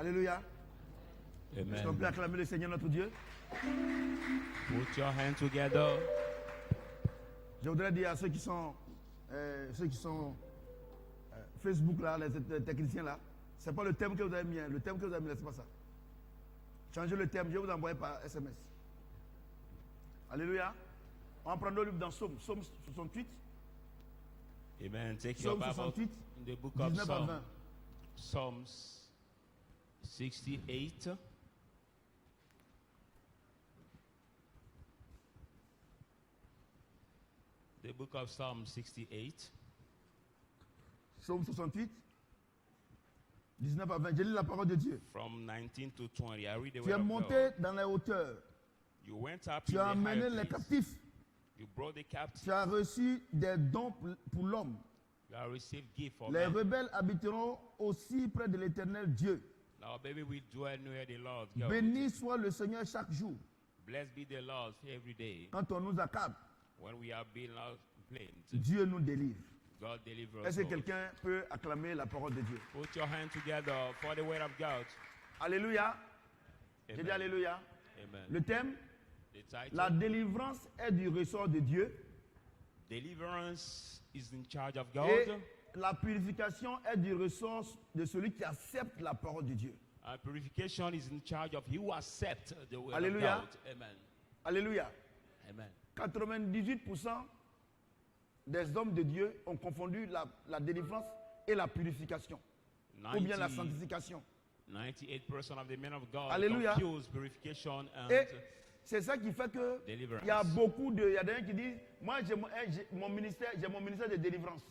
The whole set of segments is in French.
Alléluia. Est-ce qu'on peut acclamer le Seigneur notre Dieu? Put your hands together. Je voudrais dire à ceux qui sont Facebook là, les techniciens là, c'est pas le thème que vous avez mis. Le thème que vous avez mis, c'est pas ça. Changez le thème, je vais vous envoyer par SMS. Alléluia. On va prendre le livre dans Psaume 68. Amen. Take Psaume your Bible 68, in the book of 19 à 20. Psalms 68. The book of Psalm 68. Psaume 68, 19 à 20. Je lis la parole de Dieu. From 19 to 20. I read the Tu es word of monté God. dans les hauteurs. You went up Tu in as the amené higher les place. captifs. You brought the captive. Tu as reçu des dons pour l'homme. You have received gift for Les man. rebelles habiteront aussi près de l'Éternel Dieu. Now, baby, we dwell near the Lord God. Béni soit le Seigneur chaque jour. Blessed be the Lord every day. Quand on nous accable, When we are being complained, Dieu nous délivre. God deliver us. Est-ce que all. quelqu'un peut acclamer la parole de Dieu? Put your hands together for the word of God. Alléluia. J'ai dit Amen. Alléluia. Amen. Le thème, The title, la délivrance est du ressort de Dieu Deliverance is in charge of God. et la purification est du ressort de celui qui accepte la parole de Dieu. And purification is in charge of you who accept the word Hallelujah. of God. Amen. Alléluia. Amen. 98% des hommes de Dieu ont confondu la délivrance et la purification, ou bien la sanctification. 98% of the men of God Alléluia. confuse purification and Et c'est ça qui fait que Deliverance. il y a des gens qui disent, moi j'ai mon ministère de délivrance.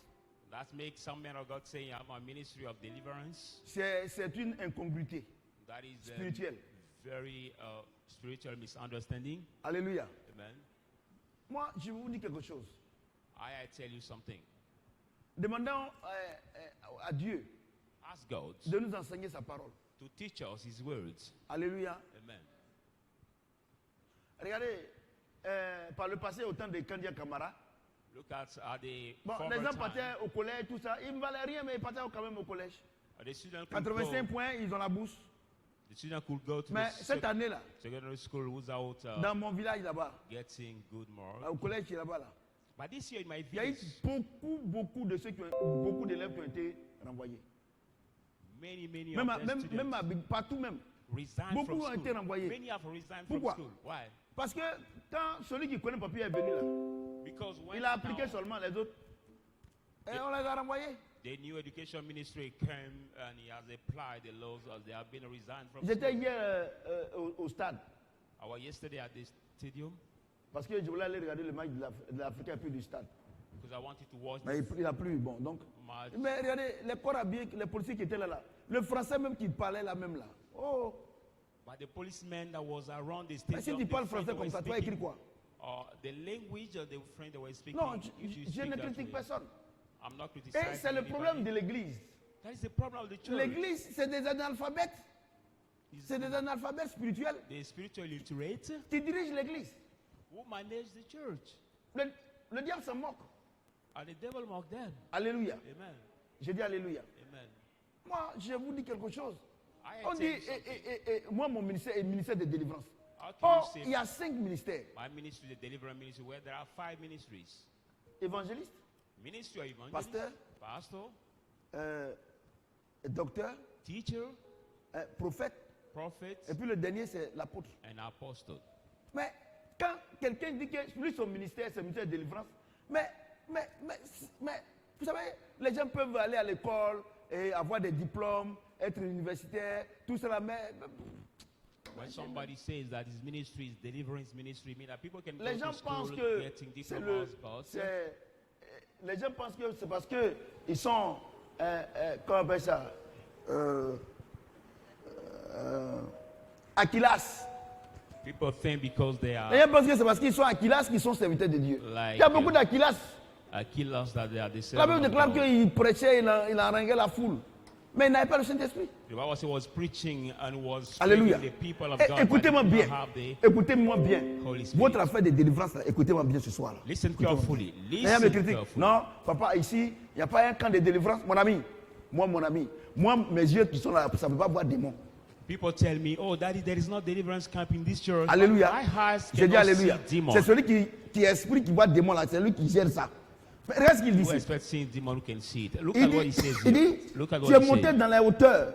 that makes some men of God saying, I'm a ministry of deliverance. C'est une incongruité That is a spirituelle. very spiritual misunderstanding. Alléluia. Amen. Moi, je vous dis quelque chose. I tell you something. Demandons à Dieu Ask God de nous enseigner sa parole. to teach us His words. Alléluia. Amen. Regardez, par le passé, au temps de Kandia Kamara, Look at the bon, former les gens time. partaient au collège, tout ça. Ils ne valaient rien, mais ils partaient quand même au collège. The students could 85 go, points, ils ont la bourse. the students could go to Mais the cette année-là, secondary school without dans mon village là-bas, getting good marks. au collège qui est là-bas, là, But this year in my il y a eu village, beaucoup d'élèves qui ont été renvoyés. many Même, of the students partout même. resigned beaucoup from ont été school. renvoyés. Many have resigned Pourquoi? from school. Why? Parce que quand celui qui connaît le papier est venu là, Because when il a appliqué now seulement les autres. Et on les a renvoyés. the new education ministry came and he has applied the laws as they have been resigned from J'étais school. hier au stade. I was yesterday at the stadium Parce que je voulais aller regarder le match de l'Afrique et puis du stade. because I wanted to watch Mais this il a plu, bon. Donc, match. mais regardez, les corps habillés, les policiers qui étaient là, le français même qui parlait là même là. Oh, But the policemen that was around the mais si stadium, tu the parles French français they were comme ça, tu vas écrire speaking, quoi? the language of the French they were speaking. Non, if you je speak ne that critique way, personne. I'm not Et criticizing c'est le problème de anybody. l'église. That is the problem of the church. L'église, c'est des analphabètes. C'est des analphabètes spirituels The spiritual illiterate qui dirigent l'église. who manage the church. Le diable s'en moque. And the devil mock them. Alléluia. Amen. J'ai dit Alléluia. Amen. Moi, je vous dis quelque chose. I On tell dit, you something. moi, mon ministère est le ministère de délivrance. How can Or, you il say y a 5 ministères. my ministry, the deliverance ministry, where there are 5 ministries? Évangéliste, Ministry of evangelist, Pasteur. pastor, docteur, teacher, prophète. prophet, Et puis le dernier, c'est l'apôtre. and apostle. Mais quand quelqu'un dit que lui, son ministère, c'est le ministère de délivrance, mais, vous savez, les gens peuvent aller à l'école et avoir des diplômes, être universitaire, tout cela, mais When somebody says that his ministry is deliverance ministry, mean that people can go les gens to pensent school que getting c'est diplomas, but les gens pensent que c'est parce que ils sont, comment on appelle ça, Aquilas. people think because they Les are gens pensent que c'est parce qu'ils sont Aquilas qu'ils sont serviteurs de Dieu. Like, Il y a beaucoup d'Aquilas. killers that they are the La Bible servants of déclare God. qu'il prêchait, il haranguait la foule. Mais il n'avait pas le Saint-Esprit. The Bible says he was preaching and was Alléluia. speaking the people of Eh, God. écoutez-moi but they bien. did not have the Écoutez-moi bien. Holy Spirit. Votre affaire de délivrance, là, écoutez-moi bien ce soir. Là. Listen Écoutez-moi carefully. bien. Les gens me Listen critiquent. carefully. Non, papa, ici, il n'y a pas un camp de délivrance. Mon ami, mes yeux qui sont là, ça ne peut pas voir démon. People tell me, oh, Daddy, there is no deliverance camp in this church. Alléluia. My eyes J'ai dit cannot alléluia. see demons. C'est celui qui est esprit qui voit démon là, c'est lui qui gère ça. Mais regarde ce qu'il dit Who ici. expect seeing demon who can see it? Look Il at what he dit, says il here. dit, Look at tu es what he monté says. dans la hauteur,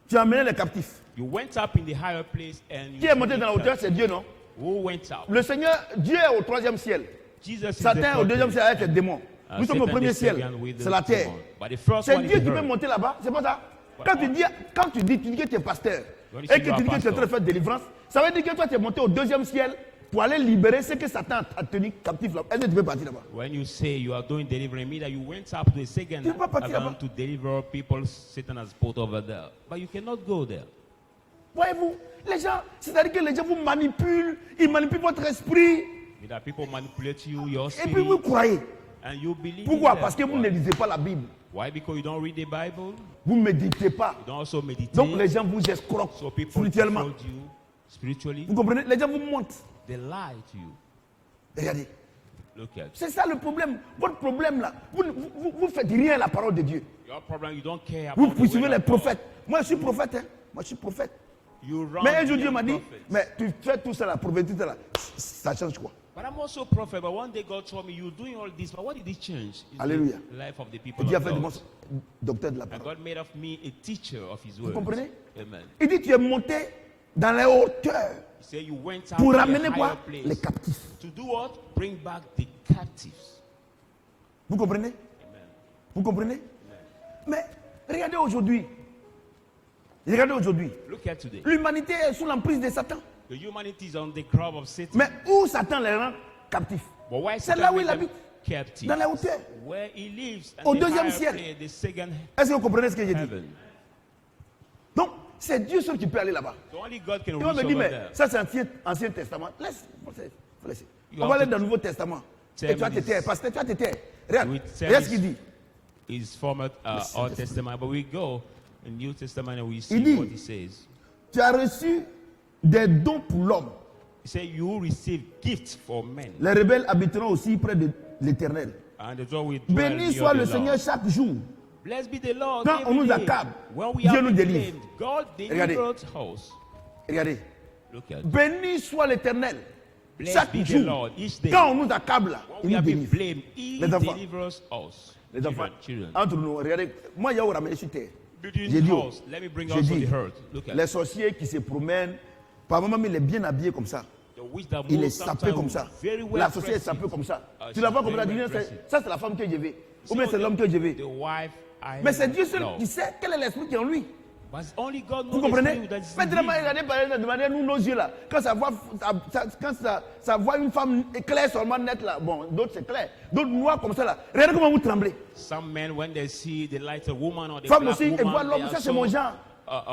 tu as emmené les captifs. You went up in the higher place and Qui est monté dans la hauteur, c'est Dieu, non? Who went up? Le Seigneur, Dieu est au 3e ciel. Jesus is Satan est the au 2e third ciel avec les démons. place. Nous sommes au Satan 1er is ciel, second with c'est the la terre. demon. But the first C'est one is Dieu the qui peut earth. monter là-bas, c'est pas ça? Quand tu dis que tu es pasteur When you et say que you are tu dis que tu es en train de faire délivrance, ça veut dire que toi tu es monté au 2e ciel pour aller libérer ce que Satan a tenu captif là. Est-ce que tu peux partir là-bas? When you say you are doing deliverance, mean that you went up to a second Tu peux pas partir heaven là-bas. to deliver people Satan has put over there. But you cannot go there. Voyez-vous, les gens, c'est-à-dire que les gens vous manipulent, ils manipulent votre esprit Mean that people manipulate you, your et puis vous spirit, croyez. and you believe Pourquoi? in them. Parce que vous Why? ne lisez pas la Bible, Why? Because you don't read the Bible. vous ne méditez pas. You don't also meditate. Donc les gens vous escroquent So people spirituellement. defraud you spiritually. Vous comprenez? Les gens vous mentent. They lie to you. Regardez. Look at C'est ça le problème. Votre problème là, vous faites rien à la parole de Dieu. your problem. You don't care Vous about the poursuivez word les of God. prophètes. Moi je suis prophète. Hein. Moi je suis prophète. You run Mais un jour behind Dieu m'a dit, prophets. mais tu fais tout ça la prophétie là, ça change quoi? But I'm also a prophet. But one day God told me, you're doing all this. But what did it change? It's Alléluia. the life of the people Dieu a of fait de God. moi docteur de la And parole. God made of me a teacher of His Vous word. comprenez? Amen. Il dit tu es monté dans les hauteurs He said you went up pour to a ramener higher quoi? place. Les captifs. To do what? Bring back the captives. Vous comprenez? Amen. Vous comprenez? Mais regardez aujourd'hui. Regardez aujourd'hui. Look at today. L'humanité est sous l'emprise de Satan. The humanity is on the crop of Satan. Mais où Satan les rend captifs? But why C'est Satan là où made il them habite. captive? Dans les hauteurs. Where he lives. And Au the deuxième higher ciel. place, the second Est-ce que vous comprenez ce que j'ai dit? heaven. Donc, c'est Dieu seul qui peut aller là-bas. So only God can Et on reach me dit, over mais there. ça c'est Ancien Testament. Faut laisser. You On va have aller to dans le Nouveau Testament. tell Et tu vas me te this. taire. Parce que tu vas te taire. Regarde. We tell Regarde ce this. qu'il dit. Is former Old Testament, but we go in New Testament and we Il see dit, what he says. Tu as reçu des dons pour l'homme. He said, you receive gifts for men. Les rebelles habiteront aussi près de l'Éternel. And the Lord will dwell Béni near soit the le Lord. Seigneur chaque jour. Blessed be the Lord. Quand on every nous day. accable, When we Dieu are nous délivre. blamed, God Regardez. delivers us. Regardez. Look at it. Béni soit l'Éternel. Blessed Chaque be the jour. Lord each day. Quand on nous accable, là, When il we nous are being délivre. blamed, He Les enfants. delivers us. Les enfants, Children. entre nous, regardez. Moi, il y a où ramener sur terre. Between J'ai dit, us, let me bring j'ai us to dit, the earth. Look at les it. sorciers qui se promènent, par moment, il est bien habillé comme ça. The witch that Il est moves sapé sometimes comme ça. very well La sorcière est dressed. sapée comme ça. Ah, Tu la vois she's comme ça, very tu dis, well dressed. ça c'est la femme que je vais. Ou So bien c'est l'homme que je vais. the wife I Mais c'est Dieu seul love. qui sait quel est l'esprit qui est en lui. But only God Vous knows the comprenez? spirit that is in Maintenant, him. regardez de manière, nous, nos yeux là, quand ça voit une femme claire seulement nette là, bon, d'autres c'est clair, d'autres noirs comme ça là, regardez comment vous tremblez. Some men, when they see the light of woman or the Femme black aussi, woman, elle voit they l'homme, are ça c'est so, mon genre.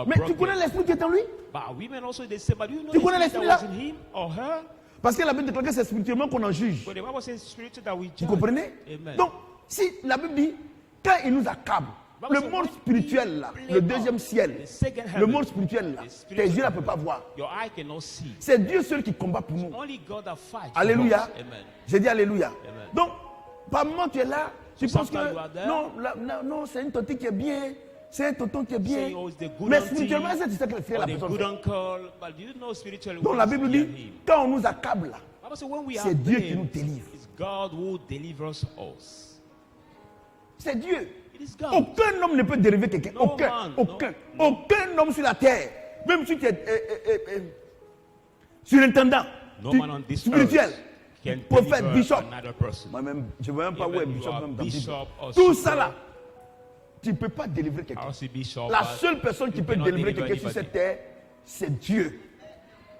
Mais tu broken. connais l'esprit qui est en lui? But women also, they say, but do you know Tu the connais spirit l'esprit that was in him or her? Parce que la Bible déclare que c'est spirituellement qu'on en juge. But the Bible says spiritual that we Vous judge. comprenez? Amen. Donc, si la Bible dit, quand il nous accable, le monde spirituel là, le deuxième ciel, the second le heaven, monde spirituel là, the spiritual tes yeux ne peuvent heaven, pas voir. your eye cannot see. C'est Dieu seul qui combat pour nous. Only God that fights. for Alléluia. us. Amen. J'ai dit Alléluia. Amen. Donc, par moment tu es là, tu So penses que sometimes you are there. non, c'est une tonton qui est bien, c'est un tonton qui est bien. Saying, oh, it's the good Mais auntie, spirituellement, est-ce que tu sais que c'est or la the personne good fait? uncle, but do you know spiritually Donc what la is Bible behind dit, him? quand on nous accable là, Bible says, when we are c'est Dieu qui blamed, nous délivre. it's God who delivers us. C'est Dieu. It is God. Aucun homme ne peut dériver quelqu'un. No Aucun. man, Aucun. no. Aucun homme sur la terre. Même si tu es surintendant, No man on this spirituel, earth can prophète, deliver bishop. another person. Moi-même, je ne vois même pas où est Even you bishop. are Même dans la Bible. bishop or Tout super. ça là, tu ne peux pas délivrer quelqu'un. I see bishop, La but seule personne qui you peut cannot délivrer deliver quelqu'un sur anybody. cette terre, c'est Dieu.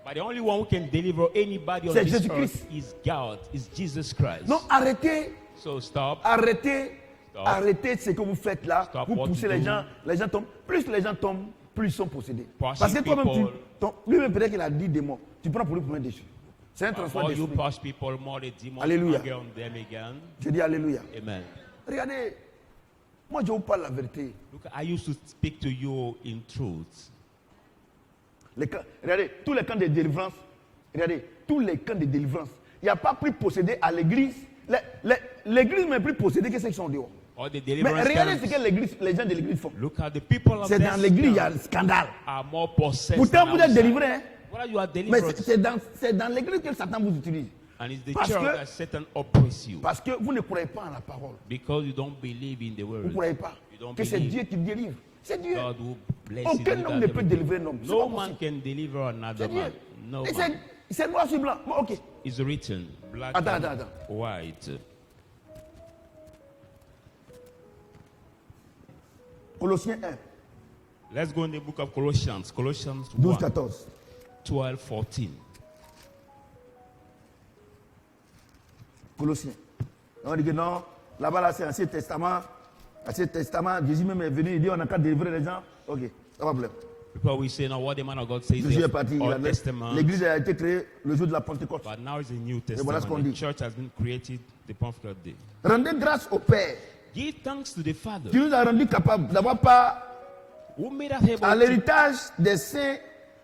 But the only one who can deliver anybody on C'est this Jésus-Christ. earth is God, is Jesus Christ. Donc arrêtez, So stop. arrêtez, Stop. arrêtez ce que vous faites là. Stop Vous what poussez you les do. gens tombent. Plus les gens tombent, plus ils sont possédés. Pushing Parce que toi-même, people. lui-même peut-être qu'il a dit des mots. Tu prends pour lui pour un déçu. C'est un transfert Or you d'esprit. push people more, the demons Alléluia. anger on them again. Je dis Alléluia. Amen. Regardez, moi je vous parle la vérité. Look, I used to speak to you in truth. Regardez, tous les camps de délivrance, regardez, tous les camps de délivrance, il n'y a pas plus possédé à l'église. L'église n'est plus possédée que ceux qui sont dehors. All the Mais deliverance regardez ce camps, que les gens de l'église font. look at the people of C'est dans that l'église, il y a camp un scandale. are more possessed Pourtant, than vous êtes outside. délivrés. Hein? What you are Mais delivered, c'est dans l'église que Satan vous utilise. and it's the Parce church que- that Satan oppresses you Parce que vous ne croyez pas en la parole. because you don't believe in the Vous word. ne croyez pas You don't que c'est believe Dieu qui délivre. C'est Dieu. God who blesses Aucun you homme without ne peut everything. délivrer un homme. C'est No pas man possible. can deliver another C'est Dieu. man. No Et man. c'est noir sur blanc. Bon, ok. It's written black Attends, and attends. white. Colossiens 1, Let's go in the book of Colossians. Colossians 12, 1, 14. 12, 14. Colossiens. On dit que non, là-bas, là, c'est l'Ancien Testament. L'Ancien Testament, Jésus même est venu, il dit on n'a qu'à délivrer les gens. Ok, pas de problème. Before we say now what the man of God says Jésus is est parti. Old Testament, L'église a été créée le jour de la Pentecôte. but now it's a New voilà ce qu'on Testament. dit. The church has been created the Pentecost day. Rendez grâce au Père Give thanks to the Father qui nous a rendu capables d'avoir part who made us able à to l'héritage des saints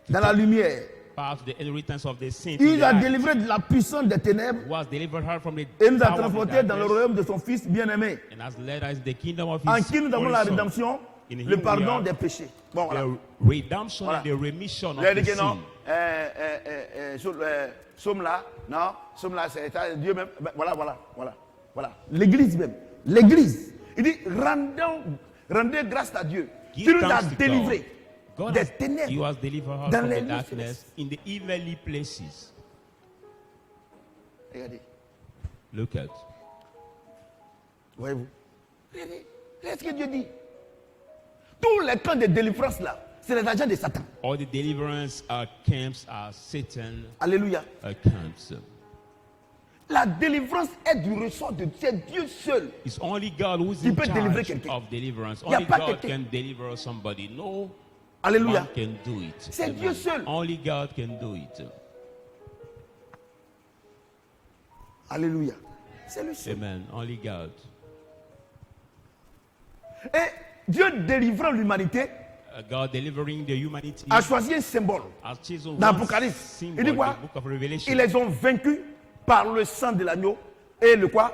dans la lumière. pass the inheritance of the saints. Il in nous the a light, délivrés de la puissance des ténèbres who has delivered her from the et nous a power of transportés dans le darkness, royaume de son Fils bien-aimé, and has led us in the kingdom of en His qui nous avons only la Son, rédemption, In him le we pardon are des péchés. Bon, voilà. the redemption Voilà. and the remission Il a of dit the que non, sin. somme là, non, somme là, c'est ça, Dieu même. Ben, voilà. L'église même. L'église. Il dit, rendez grâce à Dieu. Give Qui nous a thanks to délivrés God des has, He ténèbres. has delivered us dans from les the lieux darkness in the evilly places. Regardez, Look at. voyez-vous. Regardez ce que Dieu dit. Tous les camps de délivrance là, c'est les agents de Satan. All the deliverance camps are Satan Alléluia. camps. La délivrance est du ressort de Dieu. C'est Dieu seul. It's only God who's Qui in peut délivrer charge quelqu'un. of deliverance. Y a Only pas God quelqu'un. can deliver somebody. No Alléluia. man can do it. C'est Amen. Dieu seul. Only God can do it. Alléluia. C'est lui seul. Amen. Only God. Et Dieu délivrant l'humanité God delivering the humanity a choisi un symbole. has chosen Dans one l'Apocalypse, symbol, il dit quoi? the book of Revelation. Ils les ont vaincus par le sang de l'agneau et le quoi?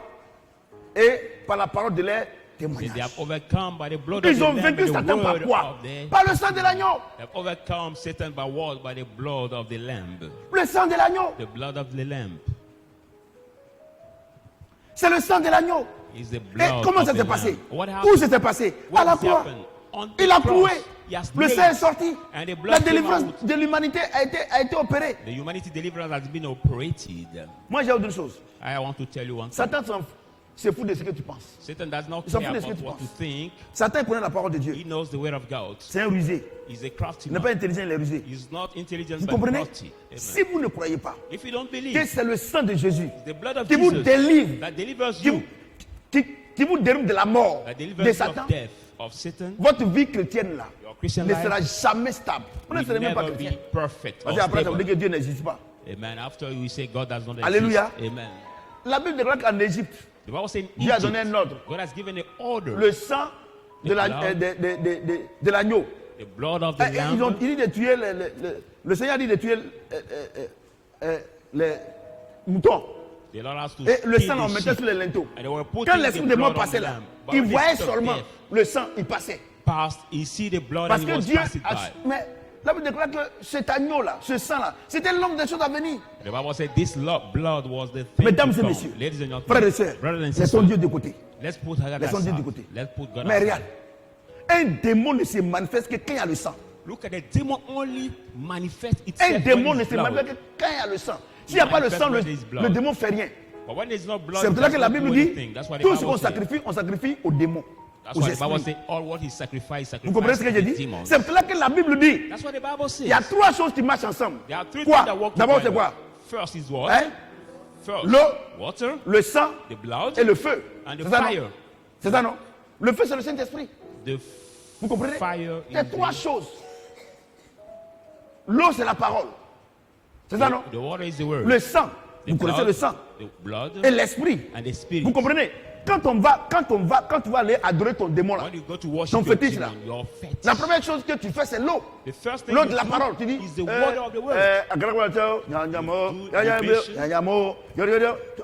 Et par la parole de leur They témoignage. have overcome by the blood of Ils the ont Lamb vaincu and the Satan par word quoi? of the. Par le sang de l'agneau. They have overcome Satan by what? By the blood of the Lamb. Le sang de l'agneau. The blood of the Lamb C'est le sang de l'agneau. is the Et blood comment of ça the s'est passé? Lamb. What Où happened? ça s'est passé? What À la has croix. happened? On the Il a cross. cloué. He has Le sang est blazed. sorti. And the blood La came délivrance out. de l'humanité a été opérée. The humanity deliverance has been operated. Moi, j'ai autre chose. I want to tell you one thing. Satan se fout de ce que tu penses. Satan does not Il s'en care fout de ce que about tu what you penses. think. Satan connaît la parole de Dieu. He knows the word of God. C'est un rusé. He's a crafty Il n'est man. pas intelligent, il est rusé. He's not intelligent Vous but comprenez? crafty. Amen. Si vous ne croyez pas If you don't que believe c'est le sang de Jésus the blood of qui vous Jesus délivre, that delivers qui, you, qui vous délivre de la mort that de delivers you Satan, of death, of Satan, votre vie chrétienne là your Christian ne life sera jamais stable. Vous ne will serez même pas never chrétien. be perfect Parce or qu'après, ça veut stable. dire que Dieu n'existe pas. Amen. After we say God does not exist. Alléluia. Amen. La Bible déclare qu'en Égypte, The Bible says in Dieu a Egypt, donné un ordre. God has given an order. Le sang de l'agneau. The blood of the Ils ont lamb. dit de tuer le Seigneur a dit de tuer les moutons. The Lord has to Et le kill sang on the mettait sheep. sur les linteaux. And they were putting Quand the l'esprit de mort blood of passait the là, lamb. But il when the voyait spirit of seulement death le sang, il passait. passed, he see the blood Parce and he que was Dieu passing a, by. mais la Bible déclare que cet agneau là, ce sang là, c'était l'homme des choses à venir. The Bible said this blood was the thing Mesdames to et come. messieurs, Ladies and frères et gentlemen, sœurs, brothers and laissons sisters, Dieu de côté. let's put God Laissons Dieu aside. de côté. Let's put God Mais aside. regarde, un démon ne se manifeste que quand il y a le sang. Look at the demon only manifest Un itself démon when ne it's se blood. manifeste que quand il y a le sang. S'il n'y a pas le sang, le démon ne fait rien. But when there's no blood, C'est it pour ça does que la not Bible do dit, anything. That's what the tout ce Bible qu'on says. on sacrifie aux démons, That's aux why the Bible esprits. says all what he sacrificed, Vous comprenez ce que j'ai sacrificed to dit? demons. C'est pour ça que la Bible dit, That's what the Bible il y a says. trois choses qui marchent ensemble. There are three Quoi? things that work D'abord, c'est together. quoi? First is what? Hein? First, L'eau, water, le sang the blood, et le feu. and the C'est ça, non? fire. C'est ça, non? Le feu, c'est le Saint-Esprit. The Vous comprenez? fire is C'est trois the, choses. L'eau, c'est la parole. C'est ça, non? the water is the word. Le sang, The vous connaissez blood, le sang. the blood Et l'esprit. and the spirit. Vous comprenez? quand tu vas aller adorer ton démon là, When you go to ton worship your fétiche là, demon, your fetish, la première chose que tu fais, c'est l'eau. the first thing L'eau you de la do parole. Tu dis, is the word of the word.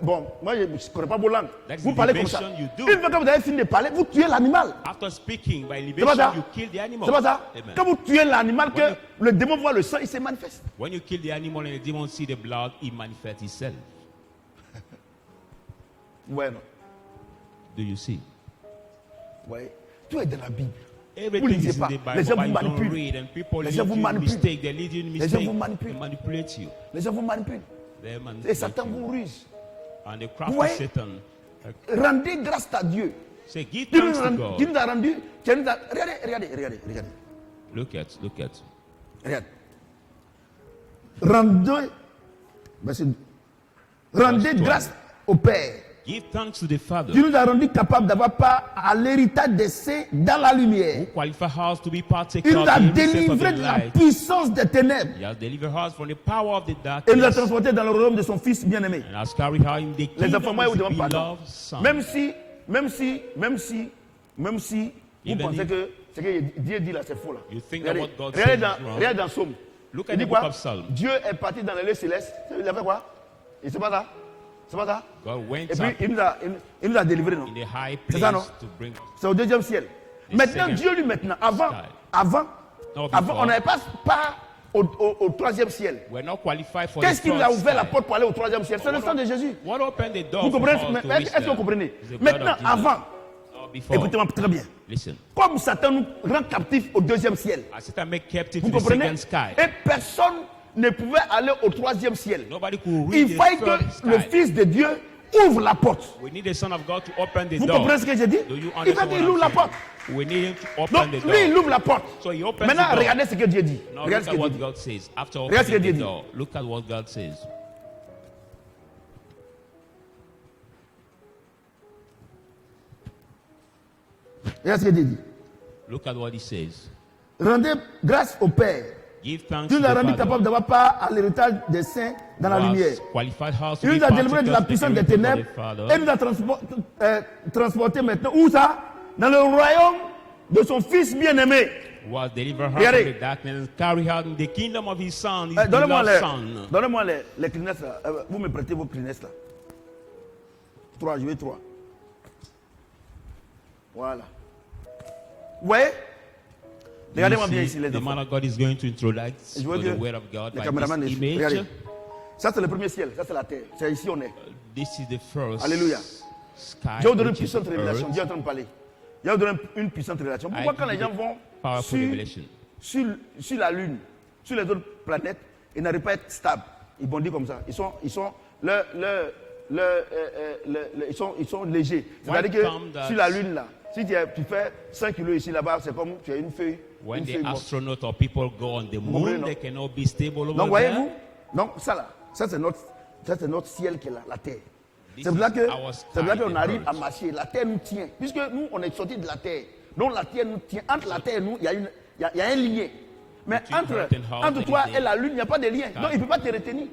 bon, moi je ne connais pas vos langues. That is Vous the parlez comme ça. libation you do. Une fois que vous avez fini de parler, vous tuez l'animal. After speaking by C'est pas ça? libation, you kill the animal. C'est pas ça? Amen. Quand vous tuez l'animal, que When le démon voit le sang, il se manifeste. When you kill the animal and the demon see the blood, he manifests himself. Ouais, non. Do you see? Ouais. Tout est dans la Bible. Vous Everything lisez is in pas. the Bible, Les gens but vous you don't manipulent. read, and people Les lead gens vous you in manipulent. mistake. They lead you in Les gens mistake. vous manipulent. They manipulate you. Les gens vous manipulent. They Et manipulate Satan you. vous ruse. And the crafty Ouais. Satan Rendez grâce à Dieu. say, give Qui thanks to nous God. a rendu. Regardez. Look at. Regarde. Rendez grâce au Père. Give thanks to the Father Tu nous as rendu capable d'avoir part à l'héritage des saints dans la who lumière. qualify us to be partakers Il nous of a the innocence of délivrés the de la light. puissance des ténèbres He has delivered us from the power of the et nous a darkness transportés dans le royaume de son Fils bien-aimé. and has carried her in the Les enfants, kingdom moi, je of vous his demande pardon. beloved Son. Même si vous Even pensez if- que ce que Dieu dit là, c'est faux là. You think that what God Regardez says is wrong. regardez dans Psaume. Look Il at dit the book quoi? of Psalm. Dieu est parti dans les lieux célestes. Il a fait quoi? Et c'est pas ça? C'est pas ça? God went Et puis up il nous a délivrés, non? in the high C'est place ça, non? to bring C'est au deuxième ciel. The Maintenant, second Dieu lui, maintenant, No, before. on n'avait pas au troisième ciel. We're not qualified for Qu'est-ce the qui nous a third ouvert la sky. porte pour aller au troisième ciel? C'est le sang de Jésus. What opened the door Vous for comprenez? us to reach Est-ce que vous there? comprenez? It's the blood Maintenant, of Jesus. avant, Or before. écoutez-moi très bien. Listen. Comme Satan nous rend captifs au deuxième ciel. As Satan make captive Vous to the comprenez? second sky. Et personne ne pouvait aller au troisième ciel. Nobody could reach Il the fallait third que le sky. Fils de Dieu ouvre la porte. We need the Son of God to open the Vous door. comprenez ce que j'ai dit? Do you Il faut understand qu'il what ouvre la I'm porte. saying? We need him to open Donc, the door. lui, il ouvre la porte. So he opens Maintenant, the door. regardez ce que Dieu dit. Now Regardez look ce at que what Dieu dit. God says. After Regarde ce que opening Dieu the dit. door, look at what God says. Regarde ce que Dieu dit. Look at what he says. Rendez grâce au Père. Give thanks Tu to nous as the rendu Father capable d'avoir part à l'héritage des saints dans la who has lumière. qualified us to Il be nous a délivrés de la partakers of the puissance des kingdom of ténèbres the Father. et nous a transportés maintenant. Où ça? Dans le royaume de son Fils bien-aimé. Who has delivered us Regardez. from the darkness and carried her in the kingdom of his Son, his Donnez-moi beloved Son. donnez-moi les Kleenex là. Vous me prêtez vos Kleenex là. 3, je veux 3. Voilà. Vous voyez? Regardez-moi bien You ici see, les the man enfants. of God is going to introduce Je veux the que word of God les by caméramans this les image. regardez. Ça c'est le premier ciel, ça c'est la terre. C'est ici on est. This is the first Alléluia. sky, Dieu vous donne une which is puissante révélation. earth. Dieu est en train de parler. Dieu vous donne une puissante révélation. Pourquoi I quand les give gens you vont powerful revelation. sur la Lune, sur les autres planètes, ils n'arrivent pas à être stables. Ils bondissent comme ça. Ils sont légers. C'est-à-dire come que that- sur la Lune là, si tu fais 5 kilos ici là-bas, c'est comme tu as une feuille. When une the feuille morte. astronaut or people go on the comprenez, moon, non? they cannot be stable over Donc there. voyez-vous, donc ça là, ça c'est notre ciel qui est là, la terre. This C'est pour ça is que our sky, c'est pour ça qu'on the arrive earth. à marcher. La terre nous tient, puisque nous on est sortis de la terre. Donc la terre nous tient. Entre la terre et nous, il y a un lien. Mais Between entre earth and heart, toi there is et la lune, il n'y a pas de lien. God. Donc il ne peut pas te retenir.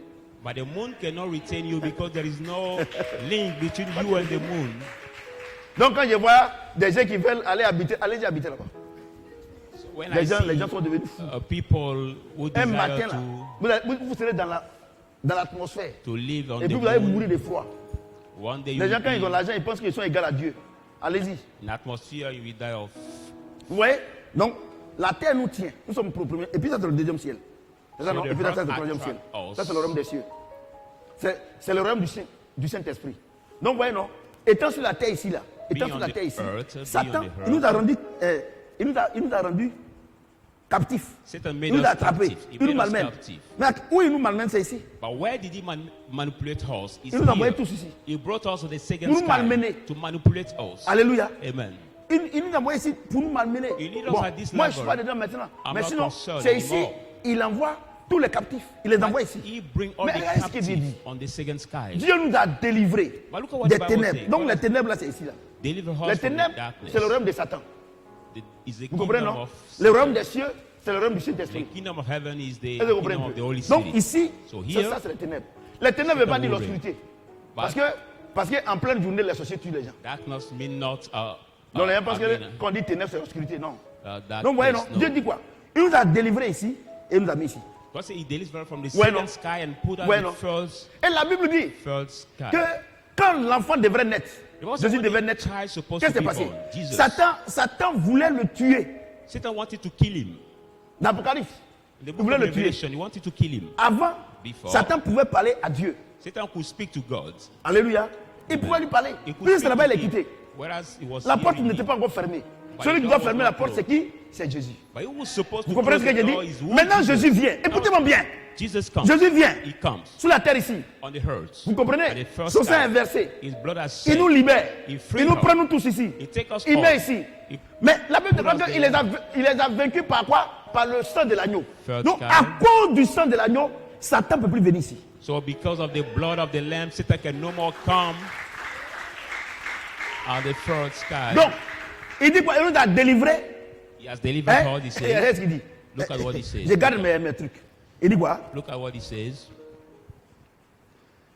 But the moon cannot retain you because there is no link between you and the moon. Donc quand je vois des gens qui veulent aller habiter, allez-y habiter là-bas. So when Les I gens see sont devenus fous. people who Un desire matin là, vous serez dans l'atmosphère. to live on Et the puis vous allez moon, mourir de froid. one day you Les gens will quand ils ont be l'argent, ils pensent qu'ils sont égaux à Dieu. Allez-y. in atmosphere, you will die of. Vous voyez? Donc, la terre nous tient. Nous sommes pour le premier. Et puis, ça, c'est le deuxième ciel. C'est ça, So non? the Et puis, ça, c'est le earth troisième ciel. attract us. Ça, c'est le royaume des cieux. C'est le royaume du Saint-Esprit. Donc, vous voyez, non? Étant sur la terre ici, là. Étant Be sur on la the terre ici. earth, be Satan, on the il nous a rendu, il nous a rendu captifs. Satan made Il nous a us attrapés. captive. He Il nous made us malmène. captive. Mais où il nous malmène, c'est ici. But where did he manipulate us? It's Il nous a envoyé here. tous ici. He brought us to the second Pour nous sky malmener. to manipulate us. Alléluia. Amen. Il nous a envoyé ici pour nous malmener. Il need us Bon, at this moi, je ne suis level. pas dedans maintenant. I'm Mais not sinon, concerned c'est ici. anymore. Il envoie tous les captifs. Il les envoie ici. He bring all Mais the regardez ce qu'il captives dit. on the second sky. Dieu nous a délivrés But look at what des the Bible ténèbres. says. Donc God les has ténèbres là, c'est ici là. delivered us Les from ténèbres, the darkness. c'est le royaume de Satan. Is the Vous comprenez, kingdom non? of Le royaume Satan. des cieux, c'est le royaume du The Saint-Esprit. kingdom of heaven is the Est-ce que vous comprenez kingdom un of the peu? Holy Donc Spirit. ici, So c'est here, ça, c'est les ténèbres. Les ténèbres ne veulent pas dire will l'obscurité. reign. Parce que Parce qu'en pleine journée, les sorciers tuent les gens. Darkness mean not. Donc les gens pensent I mean, que quand on dit ténèbres, c'est l'obscurité. Non. that Donc, vous voyez, is non. no- Dieu dit quoi? Il nous a délivrés ici et il nous a mis ici. God said He delivered from the Ouais, second non. sky and put out Ouais, the non. first Et la Bible dit sky. que quand l'enfant devrait naître, It was Jésus when devait the naître, child supposed qu'est-ce qui to s'est be passé? born, Jesus. Satan voulait le tuer. Satan wanted to kill him. Dans l'Apocalypse, In the il book voulait of le tuer. Revelation, he wanted to kill him. Avant, Before. Satan pouvait parler à Dieu. Satan could speak to God. Alléluia. Il pouvait lui parler. He could Puisque speak là-bas, to il est him, quitté. whereas he was La porte hearing n'était him. pas encore fermée. But Celui the qui door doit was fermer not la porte, c'est closed. qui? C'est Jésus. But he was supposed Vous to comprenez close ce que the j'ai door. dit? Is who Maintenant, Jesus. Jésus vient. Écoutez-moi bien. Jesus comes. Jésus vient He comes sur la terre ici. on the earth. Vous At comprenez? the first Son sang est time, versé. His blood has Il shed. nous libère. He Il freed nous us. prend nous tous ici. He take us Il all. met ici. He- Mais la Bible put déclare us qu'il there. il les a vaincus par quoi? Par le sang de l'agneau. Third Donc, time. à cause du sang de l'agneau, Satan ne peut plus venir ici. So because of the blood of the Lamb, Satan can no more come on the third sky. Donc, il dit quoi? Il nous a délivrés. He has delivered Hein? all he Et says. regardez ce qu'il dit. Look at what he says. Je garde mes trucs. Il dit quoi? Look at what he says.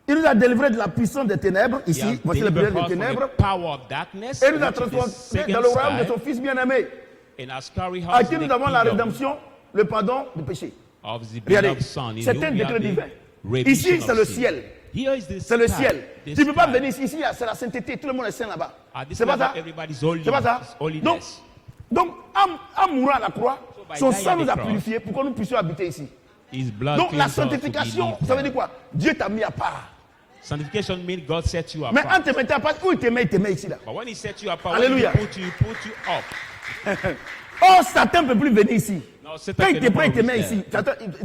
Il nous a délivrés de la puissance des ténèbres. He Ici, has voici le delivered pouvoir us des from ténèbres. the power of darkness. Et il nous a which is the transportés dans second le royaume de sky, son Fils bien-aimé. and has carried us À qui in nous the avons la kingdom rédemption, le pardon du péché. of the Regardez, beloved Son. In c'est whom un we décret have the divin. remission Ici, of c'est le sin. ciel. Here is the C'est le sky, ciel. the Tu ne peux pas sky. venir ici, c'est la sainteté. Tout le monde est saint là-bas. At this C'est pas level, ça? everybody's holy. C'est pas ça? Donc, Holiness. en mourant à la croix, by son dying sang on nous the a cross, purifiés pour que nous puissions habiter ici. His blood Donc, la cleansed us to be sanctification, lived ça veut there. dire quoi? Dieu t'a mis à part. Sanctification means God set you Mais apart. en te mettant à part, où il te met ici là. But when he set you apart, Alléluia. when he put you up. Oh, Satan ne peut plus venir ici. No, Satan Quand il te cannot prend, il te reach met there. ici.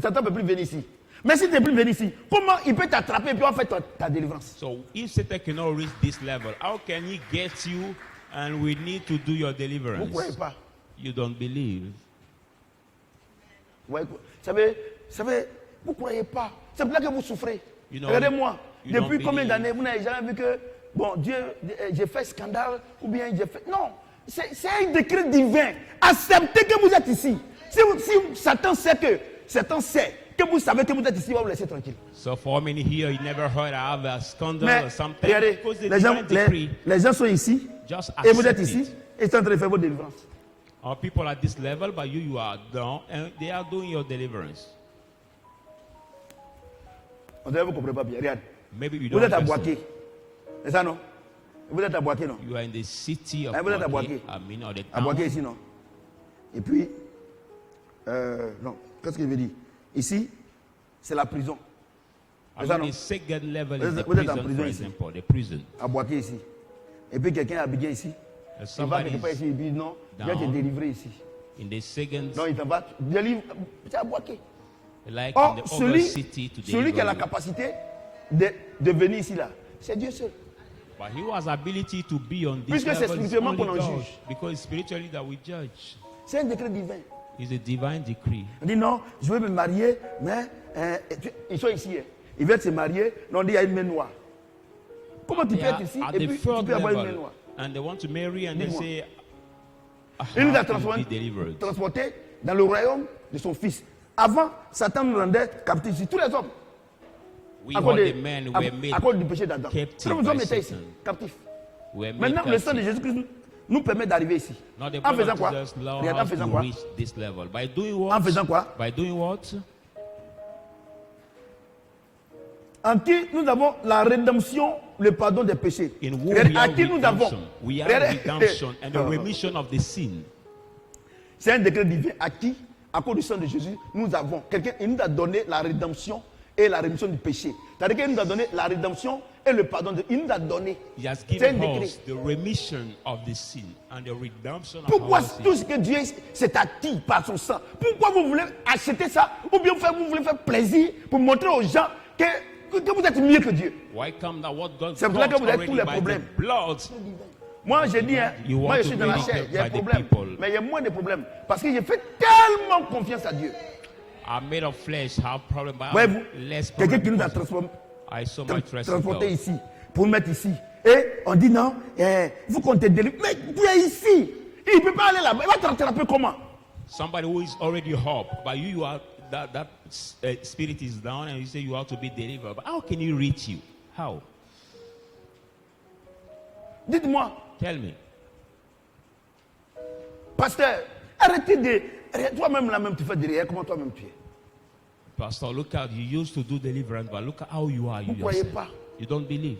Satan ne peut plus venir ici. Mais s'il ne peut plus venir ici, comment il peut t'attraper et puis en fait ta délivrance? So if Satan cannot reach this level, how can he get you and we need to do your Vous ne deliverance? croyez pas? You don't believe. Vous savez, vous ne croyez pas. C'est pour ça que vous souffrez. You know, Regardez-moi, you don't depuis combien believe. d'années vous n'avez jamais vu que, bon, Dieu, j'ai fait scandale ou bien j'ai fait. Non, c'est un décret divin. Acceptez que vous êtes ici. Si Satan sait que vous savez que vous êtes ici, il va vous laisser tranquille. So for many here, you never heard I have a scandal Mais or something. regardez, Because the les gens, divine decree, les gens sont ici just et vous êtes accept ici it. et ils sont en train de faire votre délivrance. Our people at this level, but you are down and they are doing your deliverance. On dirait que vous ne comprenez pas bien. Regarde, Maybe you vous don't êtes à understand. Boaké. C'est ça, non? Vous êtes à Boaké, non? You are in the city of Vous êtes à Boaké, Boaké. I mean, or the À Boaké town. ici, non? Et puis, non, qu'est-ce que je veux dire? Ici, c'est la prison. I C'est ça, mean, non? the second level Vous is the êtes- vous êtes en prison, prison for ici. example, the prison. À Boaké ici. Et puis quelqu'un a habillé ici. And Il va somebody quelque part is ici, il dit non, viens te down. délivrer ici. in the second, Non, il t'en va, délivre, c'est à Boaké. like Or, in the celui, other city to celui qui a la deliver you. capacité de venir ici, là, c'est Dieu seul. But he has ability to be on this Puisque c'est level. It's spirituellement only qu'on en God, juge. because it's spiritually that we judge. C'est un décret divin. It's a divine decree. On dit non, je veux me marier, mais ils sont ici. Hein. Ils veulent se marier, mais on dit il y a une main noire. Comment tu They peux are être ici at et the puis tu third peux avoir une main level, noire? and they want to marry, and they Dis-moi. say, Il nous a "How to be delivered?" transportés dans le royaume de son fils. Avant, Satan nous rendait captifs ici, tous les hommes. We À cause, all the men were à cause made du péché d'Adam. captive Tous les hommes by étaient ici, Satan. captifs. were made Maintenant, le sang de captive. Jésus-Christ nous permet d'arriver ici. Now the En blood faisant of quoi? Jesus allow Regarde, en us faisant to quoi? reach this level. By doing what? En faisant quoi? By doing what? En qui nous avons la rédemption, le pardon des péchés. In whom Regarde, we à have qui nous avons. redemption. We have Regarde, redemption and the non, non. remission of the sin. C'est un décret divin. À qui, à cause du sang de Jésus, nous avons. Quelqu'un, il nous a donné la rédemption et la rémission du péché. C'est-à-dire qu'il nous a donné la rédemption et le pardon. Il nous a donné. He has C'est un given décret. us the remission of the sin and the redemption of Pourquoi our sin. tout ce que Dieu s'est acquis par son sang? Pourquoi vous voulez acheter ça? Ou bien vous voulez faire plaisir pour montrer aux gens que vous êtes mieux que Dieu? Why come that what God C'est pour ça que got vous avez already tous les by problèmes. the blood? Moi, j'ai dit, hein, You moi want je to suis dans la really chair, help il y a by des the problèmes. people. Mais il y a moins de problèmes. Parce que j'ai fait tellement confiance à Dieu. I'm made of flesh, have problem, but I Voyez-vous, have less quelqu'un qui nous a problem. I saw my trust in transporté God. ici, pour nous mettre ici. Et on dit non, il faut qu'on te délivre. Mais tu es ici. Il ne peut pas aller là-bas. Il va te rattraper comment? Somebody who is already up, but you are that spirit is down, and you say you have to be delivered. But how can he reach you? How? Dites-moi, Tell me. pasteur, arrêtez de... Toi-même, là-même, tu fais derrière. Comment toi-même tu es? Pastor, look at you used to do deliverance, but look at how you are. Vous ne croyez yourself. pas. You don't believe.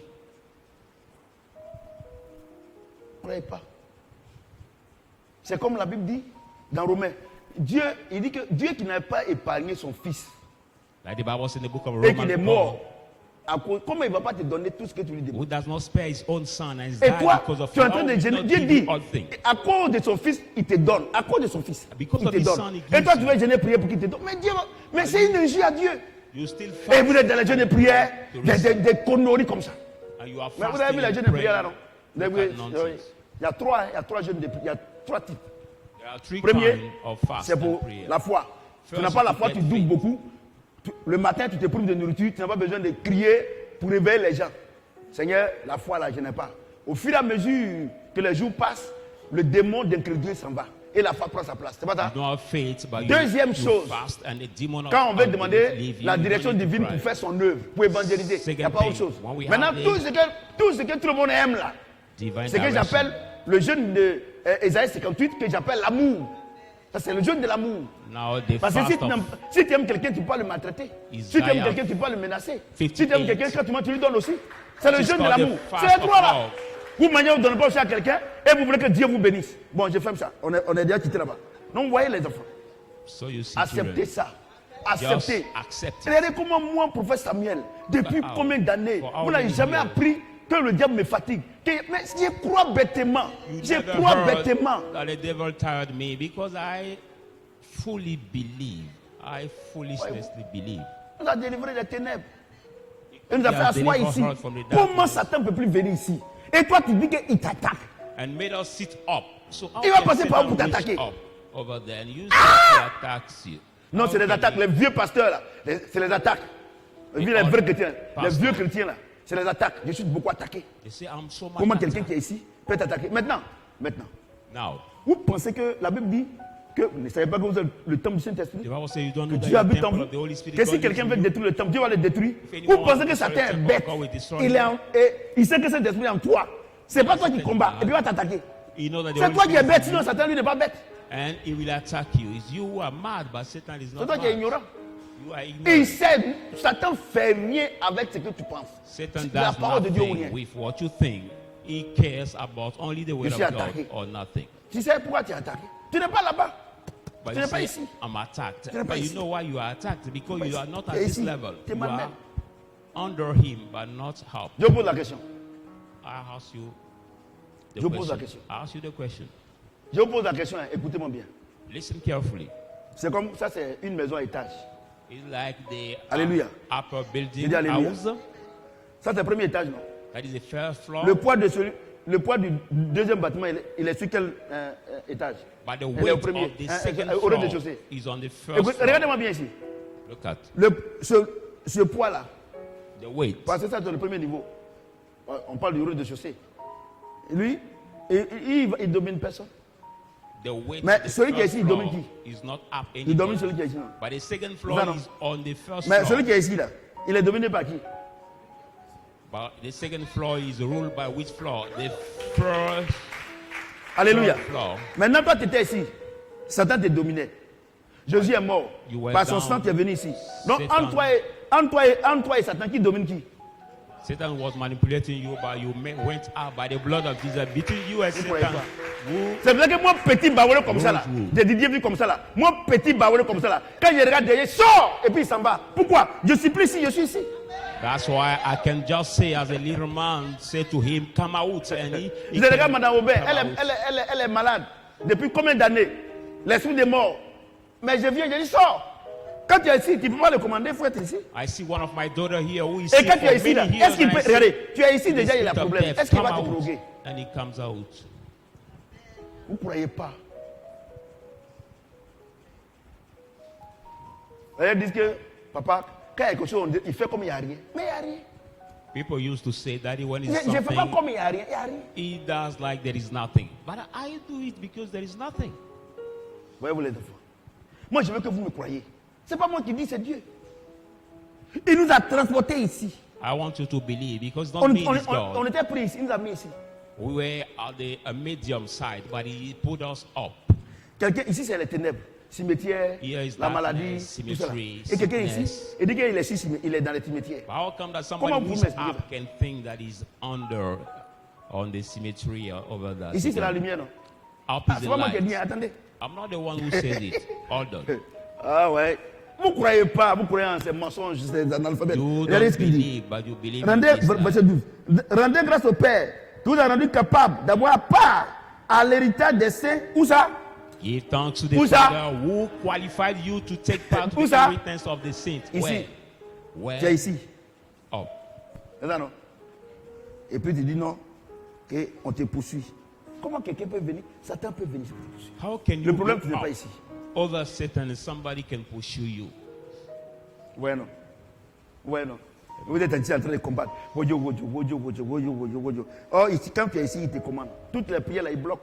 Vous ne croyez pas. C'est comme la Bible dit dans Romains. Dieu, il dit que Dieu qui n'a pas épargné son fils Like the Bible says in the book of et qu'il est Romans, mort, comment il ne va pas te donner tout ce que tu lui demandes? who does not spare his own son and is Et died toi, because of tu es en you, train how de will he gêner. not Dieu give dit, you all things? à cause de son fils, il te donne. À cause de son fils, Because il of te his donne. son, he Et toi, gives tu you. vas gêner prier pour qu'il te donne. Mais c'est une injure à Dieu. You still Et fast vous êtes dans les jeûnes de prière, to des conneries comme ça. and you are Mais vous avez fasting vu les and jeûnes de prière là, praying. non? Vous avez Look vu, at nonsense. il y a trois jeûnes de prière. Il y a trois types. There are three Premier, kinds of fast c'est and pour prayer. la foi. Tu First, n'as pas la to foi, get tu doutes faith. beaucoup. Le matin, tu te prives de nourriture, tu n'as pas besoin de crier pour réveiller les gens. Seigneur, la foi là, je n'ai pas. Au fur et à mesure que les jours passent, le démon d'incrédulité s'en va. Et la foi prend sa place. C'est pas ça? You don't have faith, but Deuxième you chose, fast and the demon of quand on veut unbelief demander leave you, la you direction don't need to divine cry. pour faire son œuvre, pour évangéliser, il n'y a pas autre chose. When we have Maintenant, the tout ce que tout le monde aime là, Divine c'est que direction. j'appelle le jeûne de Ésaïe 58, que j'appelle l'amour. Ça, c'est le jeûne de l'amour. Now the Parce que fast si tu aimes quelqu'un, tu peux pas le maltraiter. Si tu aimes Isaiah quelqu'un, tu peux pas le menacer. Si 58. tu aimes quelqu'un, quand tu manges, tu lui donnes aussi. C'est le It's jeûne de called the l'amour. fast C'est les of trois là. love. Vous mangez, vous ne donnez pas aussi à quelqu'un et vous voulez que Dieu vous bénisse. Bon, je ferme ça. On est déjà quitté là-bas. Donc, vous voyez les enfants. So you see Acceptez children. ça. Just Acceptez. accept it. Regardez comment moi, prophète Samuel, depuis For how? combien d'années, For how vous n'avez many jamais years? appris que le diable me fatigue. Mais je crois bêtement. You Je never crois heard bêtement. that the devil tired me because I fully believe. I foolishly believe. Il nous a délivré des ténèbres. Il nous a He fait has asseoir delivered ici. us from the darkness. Comment Satan ne peut plus venir ici? Et toi, tu dis qu'il t'attaque. And made us sit up. So how Il va can passer par où Satan pour reach t'attaquer? up over there and use that to attack you? Non, How c'est les can attaques. he- Les vieux pasteurs, là, c'est les attaques. Et Les all vrais chrétiens, les pastors. vieux chrétiens, là, c'est les attaques. Je suis beaucoup attaqué. They say I'm so Comment much quelqu'un qui est ici peut t'attaquer? Maintenant, Now, vous pensez que la Bible dit que vous ne savez pas que vous êtes le temple du Saint-Esprit? the Bible says you don't Que know that Dieu you're the habite en temple vous. of the Holy Spirit. Que si God quelqu'un lives veut in you. détruire le temple, Dieu va le détruire. If Vous anyone pensez wants que to Satan destroy est the bête. temple, God will destroy Il, you. il sait que cet esprit est en toi. C'est pas toi qui combats et puis il va t'attaquer. You know that the C'est Holy toi qui es Spirit bête, is in sinon you, Satan lui n'est pas bête. and he will attack you. It's you who are mad, but Satan is C'est not toi qui es mad. ignorant. You are Et il ignorant. sait, Satan fait rien avec ce que tu penses. Satan C'est la does parole de Dieu ou rien. nothing with what you think. He cares about only the word Je of suis God attaqué. or nothing. Tu sais pourquoi tu es attaqué? Tu n'es pas là-bas. But Tu you n'es pas say, ici. I'm attacked. Tu n'es pas But you ici. know why you are attacked? Because pas you ici. are not Tu at es this ici. level. Tu es You malade. are under him, but not help. Je pose la question. I ask you the Je pose la question. question. I ask you the question. Je vous pose la question, hein, écoutez-moi bien. Listen carefully. C'est comme ça, c'est une maison à étage. It's like the Alléluia. upper Je building dis alléluia. house. Ça, c'est le premier étage, non? That is the first floor. Le poids du deuxième bâtiment, il est sur quel étage? But the Il est au weight premier, of the hein, second au floor rez-de-chaussée. is on the first Écoute, floor. regardez-moi bien ici. Look at Ce poids-là, the weight. parce que ça, c'est le premier niveau. On parle du rez-de-chaussée. Lui, il domine personne. The weight Mais of the celui qui est first ici, il domine floor qui? is not up Il domine anybody. celui qui est ici, non? But the second Non, floor non. is on the first Mais floor. celui qui est ici, là, il est dominé par qui? But the second floor is ruled by which floor? The first Alléluia. floor. Maintenant, toi, tu étais ici. Satan te dominait. Jésus est mort. You were Par son down. sang, tu es venu ici. Donc, Satan. entre toi et Satan, qui domine qui? Satan was manipulating you, but you went out by the blood of Jesus. Between you and croyez Satan, pas. who C'est vrai que moi, petit baoulé comme ça, là, Bonjour. des Didier vu comme ça, là, moi, petit baoulé comme ça, là, quand je regarde derrière, sors, et puis il s'en va. Pourquoi? Je suis plus ici, je suis ici. That's why I can just say, as a little man, say to him, "Come out," and he Je regarde can Madame Aubert, come out. elle est malade. Depuis combien d'années? L'esprit des morts. Mais je viens, je dis, sors. Quand tu es ici, tu ne peux pas le commander, il faut être ici. I see one of my daughter here who is Et sick quand tu es for ici, là, many est-ce years. qu'il and peut. I say, Regardez, tu es ici "The déjà, il y a spirit of problème. death, Est-ce qu'il come va te out." droguer? And he comes out. Vous ne croyez pas. Ils disent que, papa, quand il y a quelque chose, il fait comme il n'y a rien. Mais il n'y a rien. People used to say, "Daddy, when Je it's ne fais pas something, comme il n'y a rien. Il n'y a rien. he does like there is nothing." But I do it because there is nothing. Voyez-vous les enfants. Moi, je veux que vous me croyez. Ce n'est pas moi qui dis, c'est Dieu. Il nous a transportés ici. I want you to believe because On, don't mean on- it's on- on God. était pris ici, il nous a mis ici. We were at a medium side, but he put us up. Quelqu'un ici, c'est les ténèbres. Cimetière, Here is la maladie, darkness, tout ça. cemetery, Et quelqu'un ici, sickness. il dit qu'il est ici, il est dans les cimetières. But how come that Comment somebody vous who's m'expliquez up can think that he's under on the cemetery or over there? Ici, c'est la lumière, non? Up Ah, is c'est the pas moi qui ai dit, light. attendez. I'm not the one who said it. Hold on. Ah ouais. Vous croyez pas, vous croyez en ces mensonges, ces analphabètes. You Regardez don't ce qu'il dit. believe, but you believe in Rendez, this lie. verset 12. Rendez grâce au Père, qui vous a rendu capable d'avoir part à l'héritage des saints. Où ça? Give thanks to the Où ça? Father who qualified you to take part Où in the ça? inheritance of the saints. Ici. Where? Tu es ici. Up. C'est ça, non? Et puis tu dis non, qu'on te poursuit. Comment quelqu'un peut venir? Satan peut venir te poursuivre. How can you Le problème, go tu n'es pas up ici. over Satan and somebody can pursue you? Ouais, non. Ouais, non. Vous êtes ici en train de combattre. Wojo, wojo, wojo, wojo, wojo, wojo, wojo. Or, ici, quand tu es ici, il te commande. Toutes les prières, là, il bloque.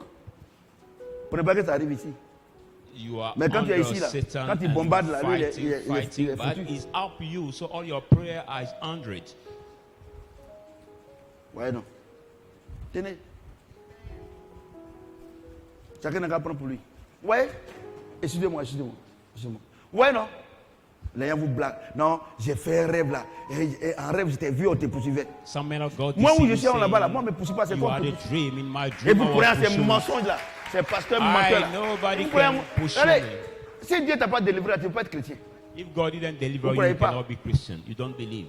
Pour ne pas que ça arrive ici. You are Mais quand tu es under ici, là, Satan quand il and bombarde, là, lui, fighting, il est fighting, but foutu. he's up you, so all your prayer is under it. Ouais, non. Tenez. Chacun n'a qu'à prendre pour lui. Ouais. Excusez-moi. Ouais, non. Les gens vous blaguent. Non, j'ai fait un rêve là. Et en rêve, j'étais vu, on te poursuivait. Some men of God Moi, où deceive je you, suis en là-bas, là, saying, moi, ne me poursuis pas, c'est you toi had qui a me poursuis. dream. In my Et dream, vous I croyez was à ces pursuing. mensonges là. C'est pasteur I menteur là. nobody Vous croyez à can moi. pursue Allez, me. si Dieu t'a pas délivré, tu ne peux pas être chrétien. If God didn't deliver Vous you, croyez you pas? cannot be Christian. You don't believe.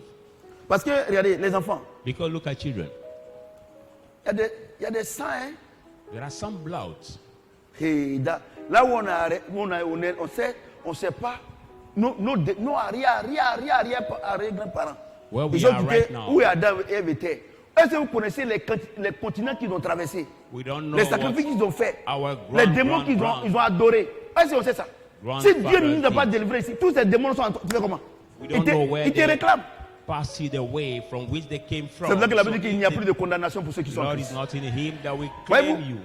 Parce que, regardez, les enfants, Because look at children. il y a des sangs, hein. There are some bloods. Et là où on sait pas, nos arrière-grands-parents, Where we ils ont are quitté right now. où Adam et Ève étaient. Est-ce que vous connaissez les continents qu'ils ont traversés? We don't know Les sacrifices qu'ils ont faits, our les démons qu'ils ont adorés. Est-ce qu'on sait ça? Si Dieu ne nous a pas délivrés ici, tous ces démons sont en tu fais comment? We don't know where Ils te they réclament. passed the way from which they came from. C'est pour ça que la So Bible dit qu'il if n'y a the plus de condamnation pour ceux qui sont en Lord is Christ. not in him that we Voyez-vous? claim you.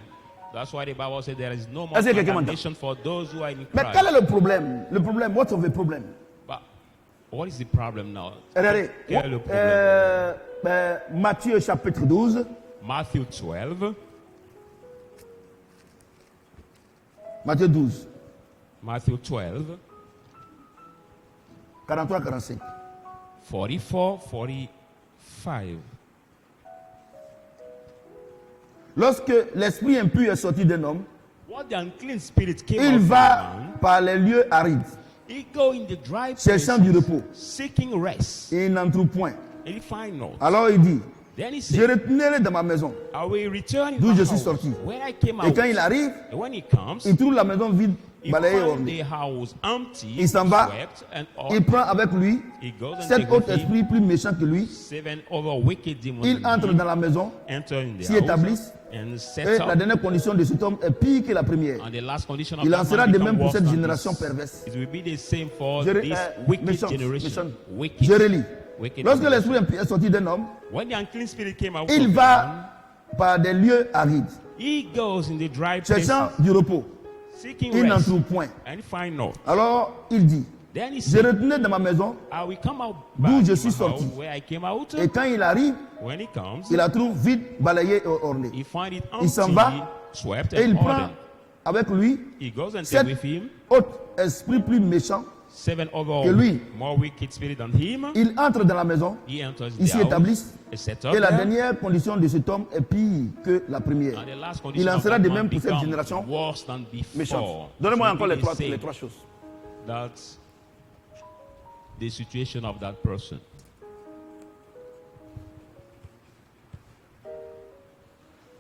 That's why the Bible said there is no more Est-ce que quelqu'un condemnation for those who are in Mais Christ. quel est le problème? Le problème, what's the problem? But what is the problem now? Regardez, Quel est le problème? Matthieu chapitre 12. Matthew 12. Matthieu 12, Matthew 12, 43-45. 44, 45. Lorsque l'esprit impur est sorti d'un homme, What the unclean spirit came il out va from man, par les lieux arides, he go in the dry cherchant du places, repos. seeking rest. Et il n'en trouve point. And he find not. Alors il dit, Then he je said, retournerai dans ma maison. I will return in D'où my je suis house, sorti. where I came Et out. quand il arrive, And when he comes, il trouve la maison vide, he balayée et finds ornée. the house empty, Il s'en va. swept, and Il all. prend avec lui He goes and 7 takes with autres him esprits plus méchants que lui. 7 other wicked demons. Ils in entrent him, dans la maison. enter in the s'y house, établissent. and Et set la up. dernière condition de cet homme est pire que la première. And the last condition of Il en that sera man de become même pour worse cette than génération this. perverse. It will be the same for Je, this wicked méchant, generation. méchant. Wicked. Je relis. Wicked Lorsque generation. l'esprit impur est sorti d'un homme, When the unclean spirit came out il of the man, va par des lieux arides, he goes in the dry cherchant places, du repos. seeking Il n'en rest, trouve point. and find not. Alors il dit, Then he je said, retournai dans ma maison, I will come out D'où back je to suis my sorti. house where I came out. et quand il arrive, When he comes, il la trouve vide, balayée et ornée. he find it Il s'en empty, va, swept, Et il and prend ordered. avec lui He goes and 7 take with him autres esprits plus méchants. 7 Que other lui. more wicked spirits than him. Ils entrent dans la maison, He enters ils the s'y house, établissent. is set Et up la there, dernière condition de cet homme est pire que la première. and the last Il condition en of sera that de man même pour cette becomes génération worse than méchante. before. Donnez-moi So encore it les is trois saying choses. That's the situation of that person.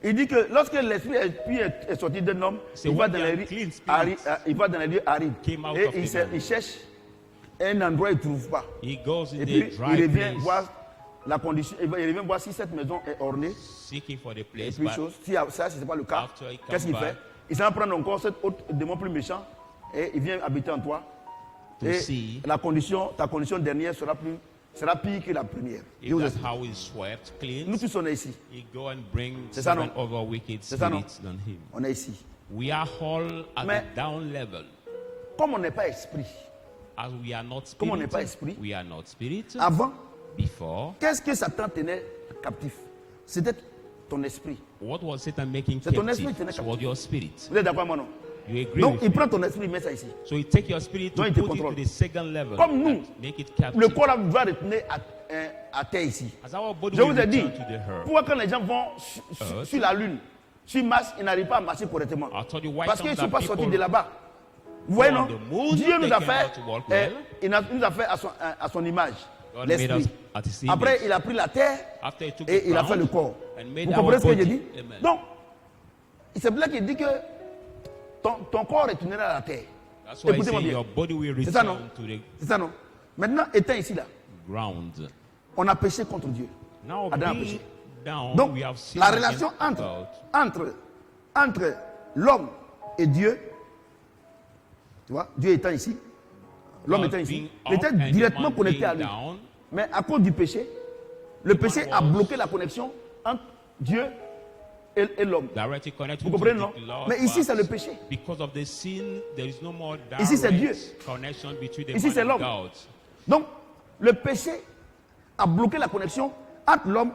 Il dit que lorsque l'esprit est sorti d'un homme, C'est il va, when dans the les unclean lieux spirit arides, il va dans les lieux arides. came out Et of il, the man. il cherche un endroit qu'il ne trouve pas. He goes in Et the puis il dry revient place, voir la condition, il revient voir si cette maison est ornée. seeking for the Et place. puis But chose, si ça, ce n'est pas le cas, After he qu'est-ce qu'il come fait? back. Il s'en va prendre encore cet autre démon plus méchant et il vient habiter en toi. to Et see ta condition dernière sera pire que la première. Je if vous that's explique. how he's swept, Nous cleansed, tous on est ici. he go and bring C'est ça, 7 non? other wicked C'est ça, non? spirits than him. On est ici. We are all at Mais- the down level. Comme on n'est pas esprit, As we are not Comme on spirit, n'est pas esprit. we are not spirit. avant, Before, qu'est-ce que Satan tenait captif? C'était ton esprit. What was Satan making C'est ton captive? esprit qui It was your spirit. Vous êtes d'accord avec moi, non? You agree Donc, with il me? prend ton esprit, il met ça ici. So he take your spirit to Donc, il te put it contrôle. to the second level. Comme nous, and make it captive. Le corps va retourner à terre ici. As our body Je will vous ai dit, return to the earth. pourquoi quand les gens vont sur la lune, sur Mars, ils n'arrivent pas à marcher correctement? I told you why Parce qu'ils ne some sont pas that sortis people de là-bas. Vous voyez, on non? the moon, Dieu nous they a came fait, out to walk well. il nous a fait à son image, God made us l'esprit. at his Après, image. il a pris la terre After he took et the il a ground fait le corps. and made Vous our comprenez ce que j'ai body. dit? Amen. Donc, c'est pour ça qu'il dit que ton corps retournera à la terre. That's why he Écoutez-moi said bien. your body will C'est ça, non? return to the C'est ça, non? Maintenant, étant ici, là, ground. on a péché contre Dieu. Now Adam a being péché. down, Donc, we have sinned la against relation God. entre l'homme et Dieu, tu vois, Dieu étant ici, l'homme God étant ici, being il était up and directement man connecté à being lui. down. Mais à cause du péché, le péché a was bloqué la connexion entre Dieu et l'homme. Directly connected Vous comprenez, to non? the Lord, Mais ici, but c'est le péché. Because of the sin, there is no more direct Ici, c'est Dieu. connection between the Ici, man c'est and l'homme. God. Donc, le péché a bloqué la connexion entre l'homme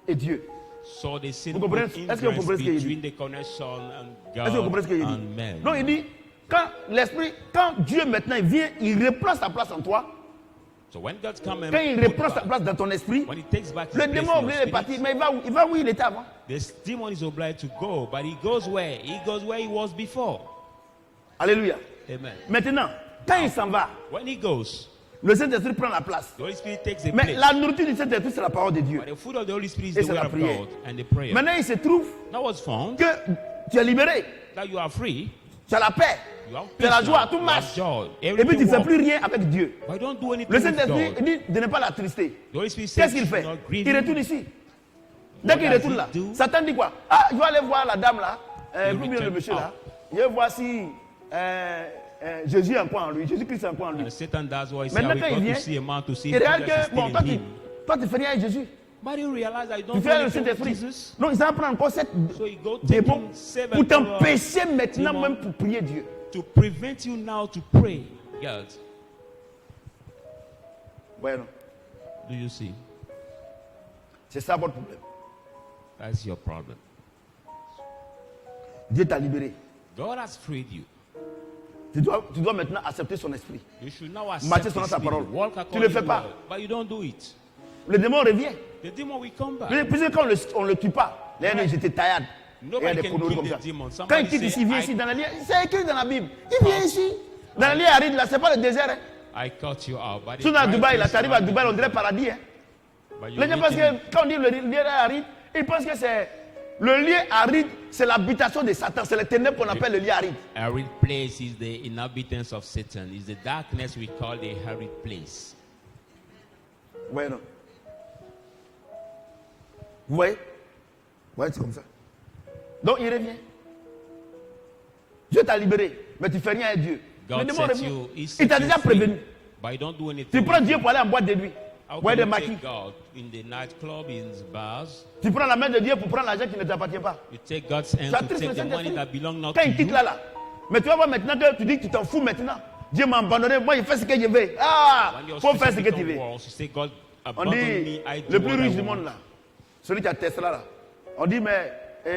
et Dieu. So the sin Vous comprenez? put Est-ce que vous hindrance comprenez ce qu'il dit? between the connection and Est-ce que vous comprenez ce qu'il God dit? and man. Donc, il dit, quand Dieu maintenant il vient, il reprend sa place en toi. So when God comes and Quand il put reprend sa back- place dans ton esprit, when he takes back his le place démon in est your obligé de spirit, partir, mais il va où il était avant. the demon is obliged to go, but he goes where? He goes where he was before. Alléluia. Amen. Maintenant, quand il s'en va, When he goes, le Saint-Esprit prend la place. the Holy Spirit takes the Mais place. la nourriture du Saint-Esprit, c'est la parole de Dieu. But the food of the Holy Spirit is Et the c'est word la of prière. God and the prayer. Maintenant, il se trouve That was found que tu es libéré, that you are free, tu as la paix, you have tu as la peace joie, now, tout you have marche. joy. Et puis tu ne Everything fais works. plus rien avec Dieu. But don't do anything Le with Saint-Esprit God. dit de ne pas l'attrister. The Holy Spirit says Qu'est-ce qu'il you fait? should not grieve Il him. retourne ici. Dès qu'il does retourne he là, do? Satan dit quoi? Ah, je vais aller voir la dame là, He combien le returns monsieur là. out. Je vais voir si Jésus est encore en lui, Jésus-Christ est encore en lui. And Satan does what he said. Maintenant, We quand il go vient, to see a man to see il if regarde Jesus is que, still bon, in him. toi tu fais rien avec Jésus. But you realize I Tu don't do fais le anything with Saint-Esprit. Jesus. Donc il s'en prend encore 7 So he go démons taking 7 pour t'empêcher maintenant demons même pour prier Dieu. to prevent you now to pray. God, Bueno, do you see? c'est ça votre problème. That's your problem. Dieu t'a libéré. God has freed you. Tu dois maintenant accepter son esprit. You should now accept Marcher his selon sa spirit. parole. Walk Tu according le fais to pas. God, but you don't do it. Le démon revient. The demon will come back. Puisque quand on ne le tue pas, les gens j'étais taillade. Il y a Nobody des can conneries kill comme the ça. demon. Quand Somebody il quitte say, ici, il vient I- ici dans la ligne, c'est écrit dans la Bible. Il vient ici. Dans la ligne aride, là, c'est pas le désert. Hein. I cut you out. But Si on est à Dubaï, là, tu arrives à Dubaï, on dirait paradis. Hein. Les gens pensent que quand on dit le lieu aride, ils pensent que c'est. Le lieu aride, c'est l'habitation de Satan. C'est les ténèbres qu'on appelle le lieu aride. arid place is the inhabitants of Satan. Is the darkness we call the arid place. Ouais, non. Vous voyez? Ouais, c'est comme ça. Donc il revient. Dieu t'a libéré, mais tu fais rien à Dieu. Le God démon sets revient. you. He Il sets t'a you déjà free, prévenu. but you don't do anything. Tu prends with Dieu it. pour aller en boîte de nuit. How Ouais, can des you take maquis. God in the nightclub, in the bars? Tu prends la main de Dieu pour prendre l'argent qui ne t'appartient pas. You take God's hand Tu to attristes le take the money Saint-Esprit. that belongs not Quand to il quitte you. là. Mais tu vas voir maintenant que tu dis que tu t'en fous maintenant. Dieu m'a abandonné, moi je fais ce que je veux. Ah, When your faut faire ce que tu spiritual veux. walls, you say, God On abandon dit, me, I do le plus what I riche du want. monde là, celui qui a Tesla là. On dit, mais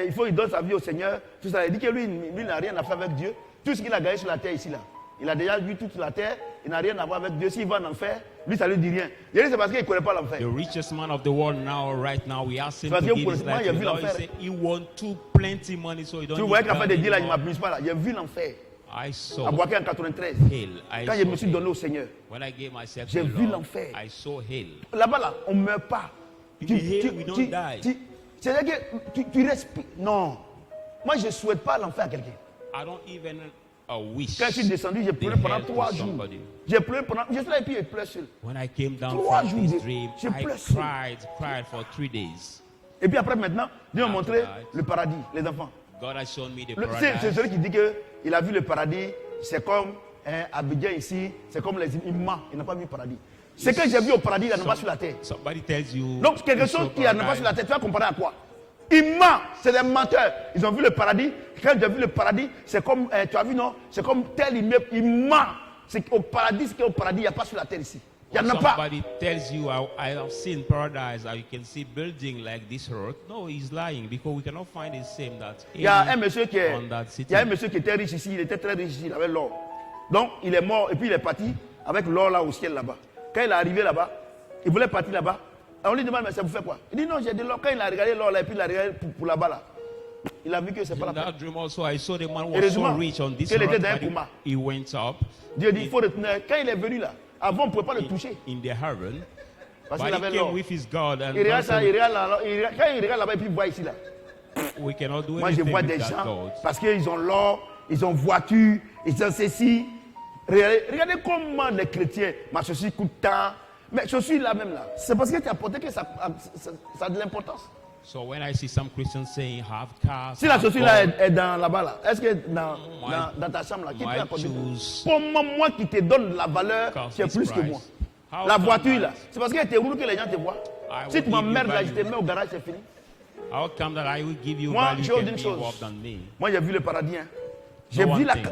il faut qu'il donne sa vie au Seigneur. Tout ça. Il dit que lui n'a rien à faire avec Dieu. Tout ce qu'il a gagné sur la terre ici là. Il a déjà vu toute la terre, il n'a rien à voir avec Dieu. S'il va en enfer, lui ça lui dit rien. Il dit c'est parce qu'il ne connaît pas l'enfer. The richest man of the world now, right now, we ask him Parce to que give his moi, life j'ai to vu the Lord. He l'enfer. said he want too plenty money, so he don't Tu need vois qu'à faire God des deals là, il ne anymore. m'abuse pas là. J'ai vu l'enfer. I À saw Boaké en 93. hell. I Quand je me saw suis hell. donné au Seigneur. When I gave myself J'ai to the vu Lord, l'enfer. I saw hell. Là-bas là, on ne meurt pas. In the hell, we don't die. C'est-à-dire que tu respires. Non. Moi je ne souhaite pas l'enfer à quelqu'un. I don't even wish. Quand je suis descendu, j'ai pleuré the pendant hell to 3 jours. somebody. J'ai pleuré pendant. Je suis là et puis je pleure seul. When I came down 3 from jours this de- dream, j'ai I pleuré. cried for 3 days. Et puis après maintenant, Dieu m'a montré After that, le paradis, les enfants. God has shown me the C'est paradise. celui qui dit qu'il a vu le paradis, c'est comme Abidjan ici, c'est comme les îles. Il ment, il n'a pas vu le paradis. Ce que j'ai vu au paradis, il n'a pas sur la terre. Somebody tells you. Donc quelque you saw chose qui n'a pas paradise. sur la terre, tu vas comparer à quoi? Il ment, c'est des menteurs. Ils ont vu le paradis. Quand j'ai vu le paradis, c'est comme, tu as vu non? C'est comme tel immeuble, il ment. C'est au paradis, ce qui est au paradis, il n'y a pas sur la terre ici. Il n'y en a pas. Somebody tells you, I have seen paradise, or you can see building like this earth. No, he's lying because we cannot find the same that Il y a un monsieur qui on that city. il y a un monsieur qui était riche ici, il était très riche ici, il avait l'or. Donc il est mort et puis il est parti avec l'or là au ciel là-bas. Quand il est arrivé là-bas, il voulait partir là-bas. On lui demande mais ça vous fait quoi? Il dit non, j'ai de l'or. Quand il a regardé l'or là et puis il a regardé pour là-bas là, il a vu que c'est pas la In peine. that dream also, I saw the man was so Heureusement rich on this qu'il était earth, dans un but coma. he went up Dieu dit il faut retenir. Quand il est venu là, avant on ne pouvait pas le toucher in the heaven, parce but qu'il he avait came l'or. with his God, and Il regarde ça, also il regarde là, quand il regarde là-bas et puis il voit ici là. we cannot do Moi je anything vois with des that gens God. parce qu'ils ont l'or, ils ont voiture, ils ont ceci. Regardez comment les chrétiens, ma chaussure coûte tant. Mais chaussure là même là, c'est parce que tu as apporté que ça a de l'importance. So when I see some Christians saying have cars, Si la have chaussure là gold, est dans là-bas là, est-ce que dans ta chambre là, qui peut apporter? Comment moi qui te donne la valeur, tu es plus que moi. La voiture là, c'est parce qu'elle te roule que les gens te voient. Si tu m'emmerdes là, je te mets au garage, c'est fini. How come that I will give you Moi, value j'ai can une be chose. more than me? Moi j'ai vu le paradis. Hein. No one thing.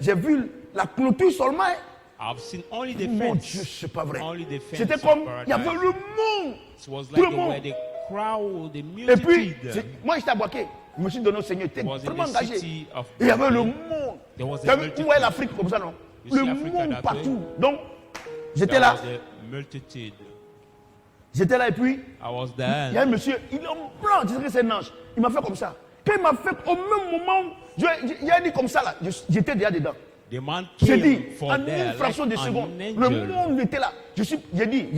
J'ai vu la clôture seulement. Hein. I've seen only the Mon fence. Dieu, c'est pas vrai. Only the fence C'était of comme, il y paradise. avait le monde. It was Tout like le the monde. way the crowd, the Et puis, multitude. moi j'étais à Boaké. Je me suis donné au Seigneur, j'étais Was in vraiment the engagé. city of Et il y avait le Boaké. monde. There was Tu a as vu multitude. où est l'Afrique comme ça, non? You Le see Africa monde that partout. way? Donc, j'étais There là. was a multitude. J'étais là et puis, I was il y a un there. monsieur, il est en blanc, je sais que c'est un ange. Il m'a fait comme ça. Quand il m'a fait au même moment, il a dit comme ça là, j'étais déjà dedans. The man J'ai came dit, for en there une fraction like de an seconde, le angel. monde était là. J'ai dit,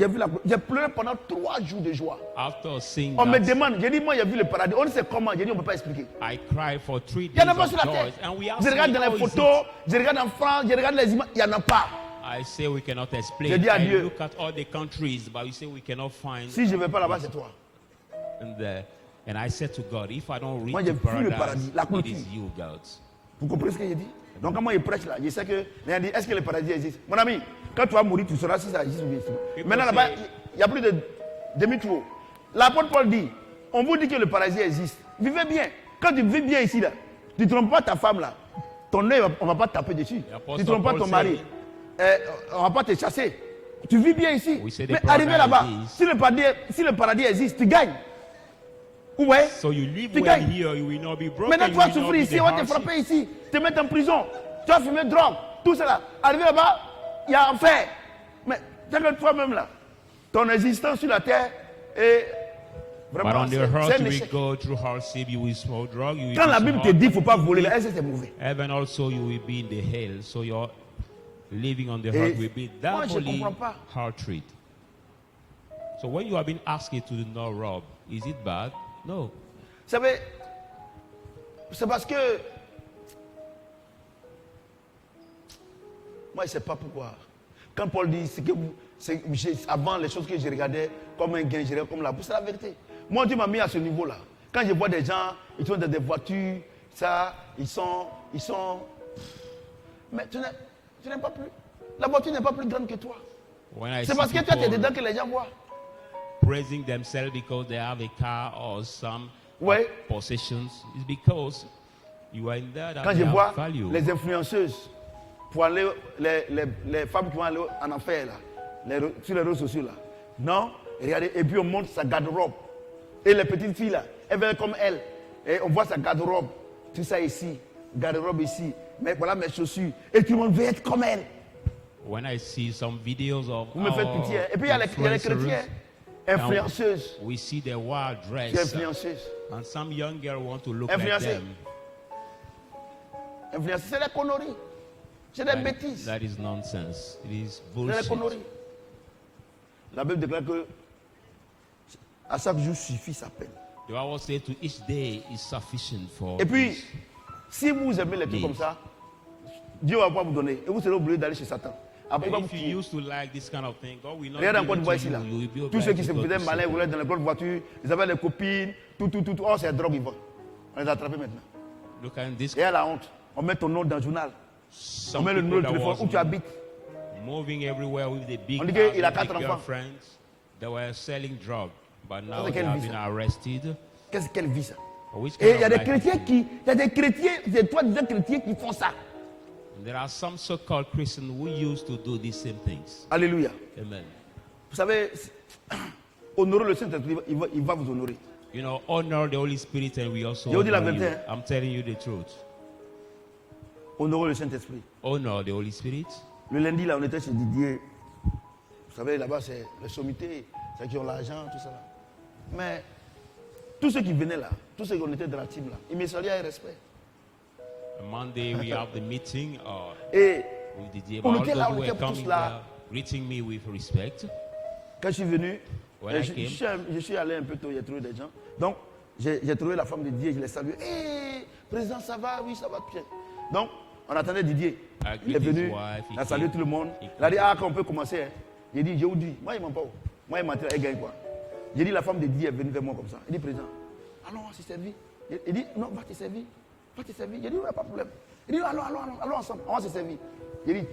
j'ai pleuré pendant 3 jours de joie. After seeing On me that, demande, j'ai dit, moi j'ai vu le paradis. On ne sait comment, j'ai dit, on ne peut pas expliquer. I cried for 3 Il n'y en days a pas of sur la joy. terre. And we Je asked regarde me, dans les how is it? photos, je regarde en France, je regarde les images, il n'y en a pas. I say we cannot explain. J'ai dit à I Dieu. look at all the countries, but we say we cannot find. Si je ne vais pas là-bas, c'est toi. And I said to God, if I don't Moi, reach j'ai the vu le paradise, paradis, la it clôture. is you, God. Vous comprenez ce que j'ai dit? Donc, quand moi je prêche là, je sais que. Mais on dit, est-ce que le paradis existe? Mon ami, quand tu vas mourir, tu sauras si ça existe ou bien. Maintenant, là-bas, il n'y a plus de demi-tour. L'apôtre Paul dit, on vous dit que le paradis existe. Vivez bien. Quand tu vis bien ici, là, tu ne trompes pas ta femme là. Ton œil, on ne va pas te taper dessus. Tu ne trompes pas ton mari. On ne va pas te chasser. Tu vis bien ici. Mais arrivé là-bas, si le paradis existe, tu gagnes. Ouais. So you live Tu well gagnes. here, you will not be broken. Maintenant, tu you vas will not souffrir be ici, the on va te hardship. frapper ici, te mettre en prison, tu vas fumer drogue, tout cela. Arrivé là-bas, il y a enfer. Mais regarde toi-même là, ton existence sur la terre est But vraiment on the c'est earth, un you will échec. go through hardship, you will smoke drug, you will Quand be la so Bible te hard. dit qu'il ne faut pas voler, là, est-ce que c'est mauvais? Heaven also, you will be in the hell. So your living on the Et earth will be moi, je doubly comprends pas. hard treat. So when you have been asked to not rob, is it bad? No. Vous savez, c'est parce que moi je ne sais pas pourquoi. Quand Paul dit, avant les choses que je regardais comme un gain, je regardais comme la bourse, c'est la vérité. Moi Dieu m'a mis à ce niveau-là. Quand je vois des gens, ils sont dans des voitures, ça, ils sont. Mais tu n'es pas plus. La voiture n'est pas plus grande que toi. When I C'est see parce que toi tu es people dedans que les gens voient. praising themselves because they have a car or some Ouais. possessions, it's because you are in there that Quand they je have vois value. les influenceuses, pour aller, les femmes qui vont aller en enfer, là, sur les réseaux sociaux, là. Non, regardez, et puis on montre sa garde-robe. Et les petites filles, là, elles veulent comme elle. Et on voit sa garde-robe, tout ça ici, garde-robe ici. Mais voilà mes chaussures. Et tout le monde veut être comme elle. When I see some videos of Vous me faites our pitié. Et puis il y a les chrétiens, influenceuses. we see their wild Tu dress, es influenceuse. and some young girl want to look like Influencé. them. Influenceuse, c'est des conneries. C'est des bêtises. That is nonsense. It is C'est des bullshit. conneries. La Bible déclare que à chaque jour suffit sa peine. The Bible says to each day is sufficient for. Et puis, each. si vous aimez les trucs comme ça, Dieu va pas vous donner. Et vous serez obligé d'aller chez Satan. Après, il va vous If you tuer. used to like this kind of thing, God will not Regarde give encore it une to fois ici là. you. You will be Tous ceux obliged qui se to go faisaient to malin, Satan. voulaient dans les grosses voitures, ils avaient les copines, tout. Oh, c'est drogue, ils vont. On les a attrapés maintenant. Look at this. Et à la honte, on met ton nom dans le journal. On Some met le numéro people de that téléphone où tu was habites. moving everywhere with the big On dit cars, qu'il a the 4 big enfants. girlfriends. They were selling drugs, but now c'est they quelle have vie, been ça? arrested. Quelle vie ça? Which Et kind il y a of des life chrétiens is it? il y a des chrétiens, c'est toi des chrétiens qui font ça. There are some so-called Christians who used to do these same things. Alléluia. Amen. Vous savez, honorer le Saint-Esprit, il va vous honorer. You know, honor the Holy Spirit and we also Je vous dis la honor you. vérité, hein. I'm telling you the truth. Honorer le Saint-Esprit. Honor the Holy Spirit. Le lundi, là, on était chez Didier. Vous savez, là-bas, c'est les sommités, ceux qui ont l'argent, tout ça. Là. Mais tous ceux qui venaient là, tous ceux qui étaient dans la team là, ils me saluaient avec respect. Monday we have the meeting Et with Didier. on All était those là, who on were était tous coming là. there, greeting me with respect. Quand je suis venu, When I je suis allé un peu tôt, j'ai trouvé des gens. Donc, j'ai trouvé la femme de Didier, je l'ai salué. Hé, président, ça va? Oui, ça va bien. Donc, on attendait Didier. Il est venu, il a salué tout le monde. Il a dit, ah, qu'on peut commencer. Hein. J'ai dit, je vous dis, moi, il ne ment pas. Moi, il m'a dit, elle gagne quoi. J'ai dit, la femme de Didier est venue vers moi comme ça. Il dit, président, allons, on s'est servi. Il dit, non, va te servir. Va te servir. J'ai dit, oui, pas de problème. Il dit, allons ensemble, on va se servir. J'ai dit,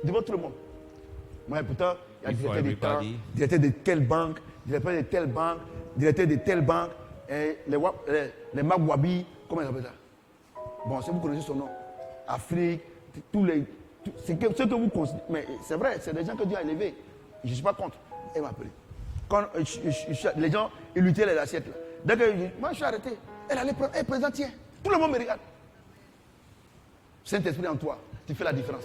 devant tout le monde. Moi, pourtant, il y a directeur du temps, directeur de quelle banque, directeur de telle banque, directeur de telle banque, et les Magwabi, comment ils appellent ça? Bon, si vous connaissez son nom, Afrique, ceux que vous considérez, mais c'est vrai, c'est des gens que Dieu a élevés. Je ne suis pas contre. Il m'a appelé. Quand les gens, ils luttaient les assiettes. Là. Dès que moi, je suis arrêté. Elle allait prendre, elle présente, tiens. Tout le monde me regarde. Saint-Esprit en toi, tu fais la différence.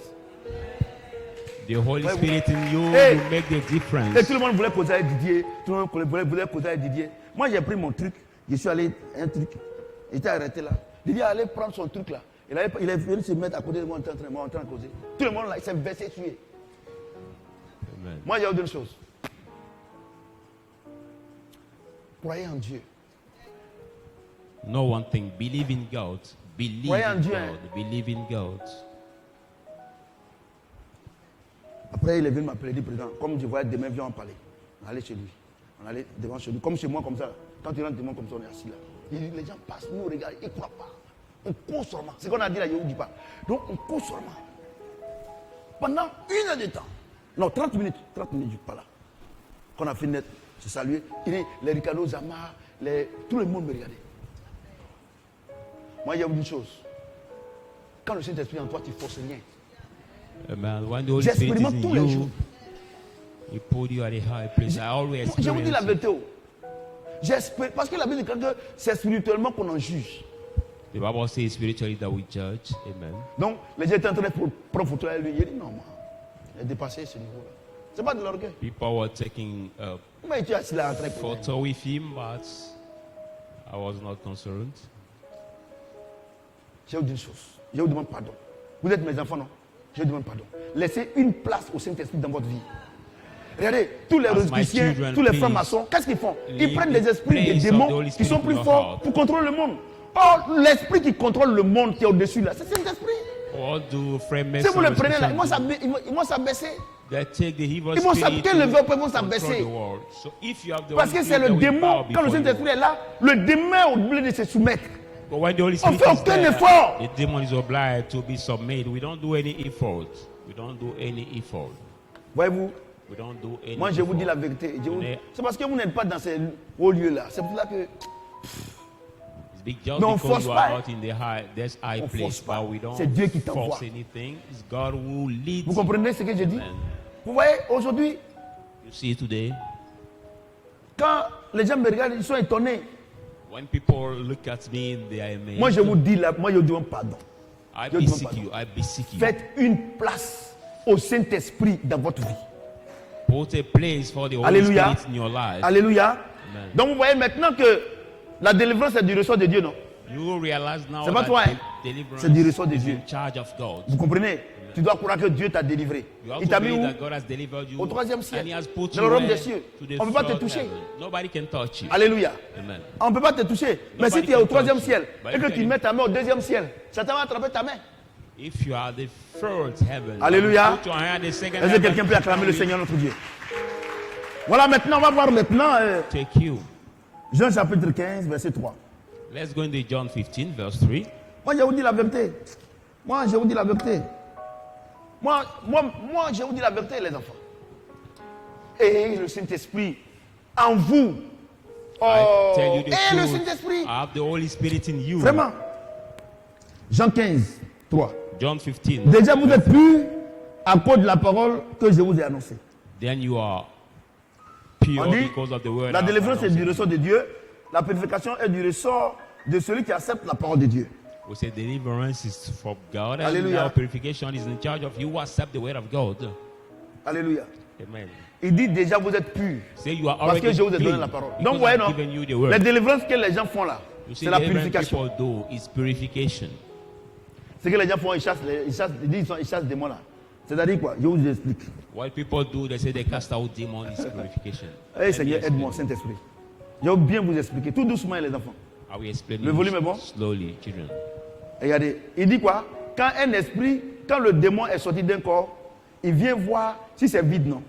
The Holy Spirit in you Hey. will make the difference. Et tout le monde voulait causer avec Didier. Tout le monde voulait causer avec Didier. Moi, j'ai pris mon truc. Je suis allé, un truc. Il était arrêté là. Didier allait prendre son truc là. Il est venu se mettre à côté de moi en train de causer. Tout le monde là, il s'est versé tué. Amen. Moi, il y a autre chose. Croyez en Dieu. No one thing. Believe in God. Believe Croyez en in Dieu, God. hein. Believe in God. Après, il est venu m'appeler, il dit, président, comme je voyais demain, viens en parler. On allait chez lui. On allait devant chez lui. Comme chez moi, comme ça. Quand tu rentres devant comme ça, on est assis là. Il dit, les gens passent, nous, regardent, ils ne croient pas. On court seulement. C'est ce qu'on a dit là, je ne vous dis pas. Donc, on court seulement. Pendant 1 heure de temps. Non, 30 minutes. 30 minutes, pas là. Quand on a fini, se saluer. Il dit, les Ricardo Zama, tout le monde me regardait. Moi, il y a une chose. Quand le Saint-Esprit est en toi, tu ne forces rien. Amen. When the Holy Spirit is J'expérimente in tous les jours. you, He put you at a high place. I always Je vous dis la experience it. vérité. J'espère, parce que la Bible dit que c'est spirituellement qu'on en juge. The Bible says spiritually that we judge. Amen. Donc, les gens étaient en train de prendre photo avec lui. Il dit non, moi, il a dépassé ce niveau-là. Ce n'est pas de l'orgueil. People were taking a Comment es-tu assis là en train de photo with him, but I was not concerned. Je vous dis une chose. Je vous demande pardon. Vous êtes mes enfants, non? Je vous demande pardon. Laissez une place au Saint-Esprit dans votre vie. Regardez, tous les As my rosicruciens, children, tous les please, francs-maçons, qu'est-ce qu'ils font? Ils leave prennent the des esprits, des place of the démons Holy qui sont Spirit plus in your forts heart. pour contrôler le monde. Or, l'esprit qui contrôle le monde qui est au-dessus là, c'est Saint-Esprit. What do frame Si vous le prenez là, ils vont s'abaisser. They take the evil Ils vont spirit s'abaisser, le to verbe, ils vont control s'abaisser. the world. So if you have the Parce Holy que c'est Spirit, le that will bow démon, quand le before Saint-Esprit you. est là, le démon est obligé de se soumettre. But when the Holy On Spirit fait is aucun there, effort. the demon is obliged to be submitted. We don't do any effort. We don't do any effort. Voyez-vous, We don't do any moi je vous dis effort. la vérité. Mais- C'est parce que vous n'êtes pas dans ces hauts lieux là. C'est pour ça que It's big just Mais on because force you pas, are hein. not in the high, this high On place, force pas. but we don't C'est Dieu qui t'envoie. force anything. It's God who leads. vous comprenez ce que je dis. Amen. Vous voyez, aujourd'hui, You see today, quand les gens me regardent, ils sont étonnés. when people look at me, they are amazed. Moi je vous dis là, moi je vous demande pardon. I je demande beseech pardon. you. I beseech you. Faites une place au Saint-Esprit dans votre vie. Put a place for the Holy Alléluia. Spirit in your life. Alléluia. Amen. Donc vous voyez maintenant que la délivrance est du ressort de Dieu, non? You will realize now C'est pas that toi, hein. deliverance C'est du ressort de is Dieu. in charge of God. Vous comprenez? Tu dois croire que Dieu t'a délivré. You have Il to t'a mis believe où? that God has delivered you Au 3e and ciel. He has put Dans you le royaume where? des cieux. To the On ne peut pas te third toucher. heaven. Nobody can touch you. Alléluia. Amen. On ne peut pas te toucher. Mais si Nobody tu es au can 3e touch you. ciel But et you que can- tu mets ta main au 2e ciel, Satan va attraper ta main. If you are the third heaven, Alléluia. you put your hand in the second Est-ce que heaven, quelqu'un peut acclamer le Seigneur notre Dieu? Voilà, maintenant, on va voir maintenant take you. Jean chapitre 15, verset 3. Let's go into John 15, verse 3. Moi, je vous dis la vérité. Moi, je vous dis la vérité. Moi, je vous dis la vérité, les enfants. Et le Saint-Esprit en vous. I tell you the et le truth. Saint-Esprit. I have the Holy Spirit in you. Vraiment. Jean 15, 3. John 15. Déjà, vous êtes purs à cause de la parole que je vous ai annoncée. Then you are pure On dit, because of the word. la I've délivrance est announced. du ressort de Dieu. La purification est du ressort de celui qui accepte la parole de Dieu. We say deliverance is from God, and Hallelujah. now purification is in charge of you who accept the word of God. Alléluia. Amen. Il dit déjà vous êtes purs. Say you are Parce que already je vous ai donné clean la parole. because Donc, vous voyez, I've non? given you the Les word. délivrances que les gens font là, You see, c'est la the deliverance purification. people do is purification. Ce que les gens font, ils chassent des démons là. C'est-à-dire quoi? Je vous explique. What people do, they say they cast out demons is purification. Eh Seigneur, aide-moi, Saint-Esprit. Je vais bien vous expliquer. Tout doucement, les enfants. I will explain Le it volume est bon? slowly, children. Regardez, il dit quoi? Quand un esprit, quand le démon est sorti d'un corps, il vient voir si c'est vide, non?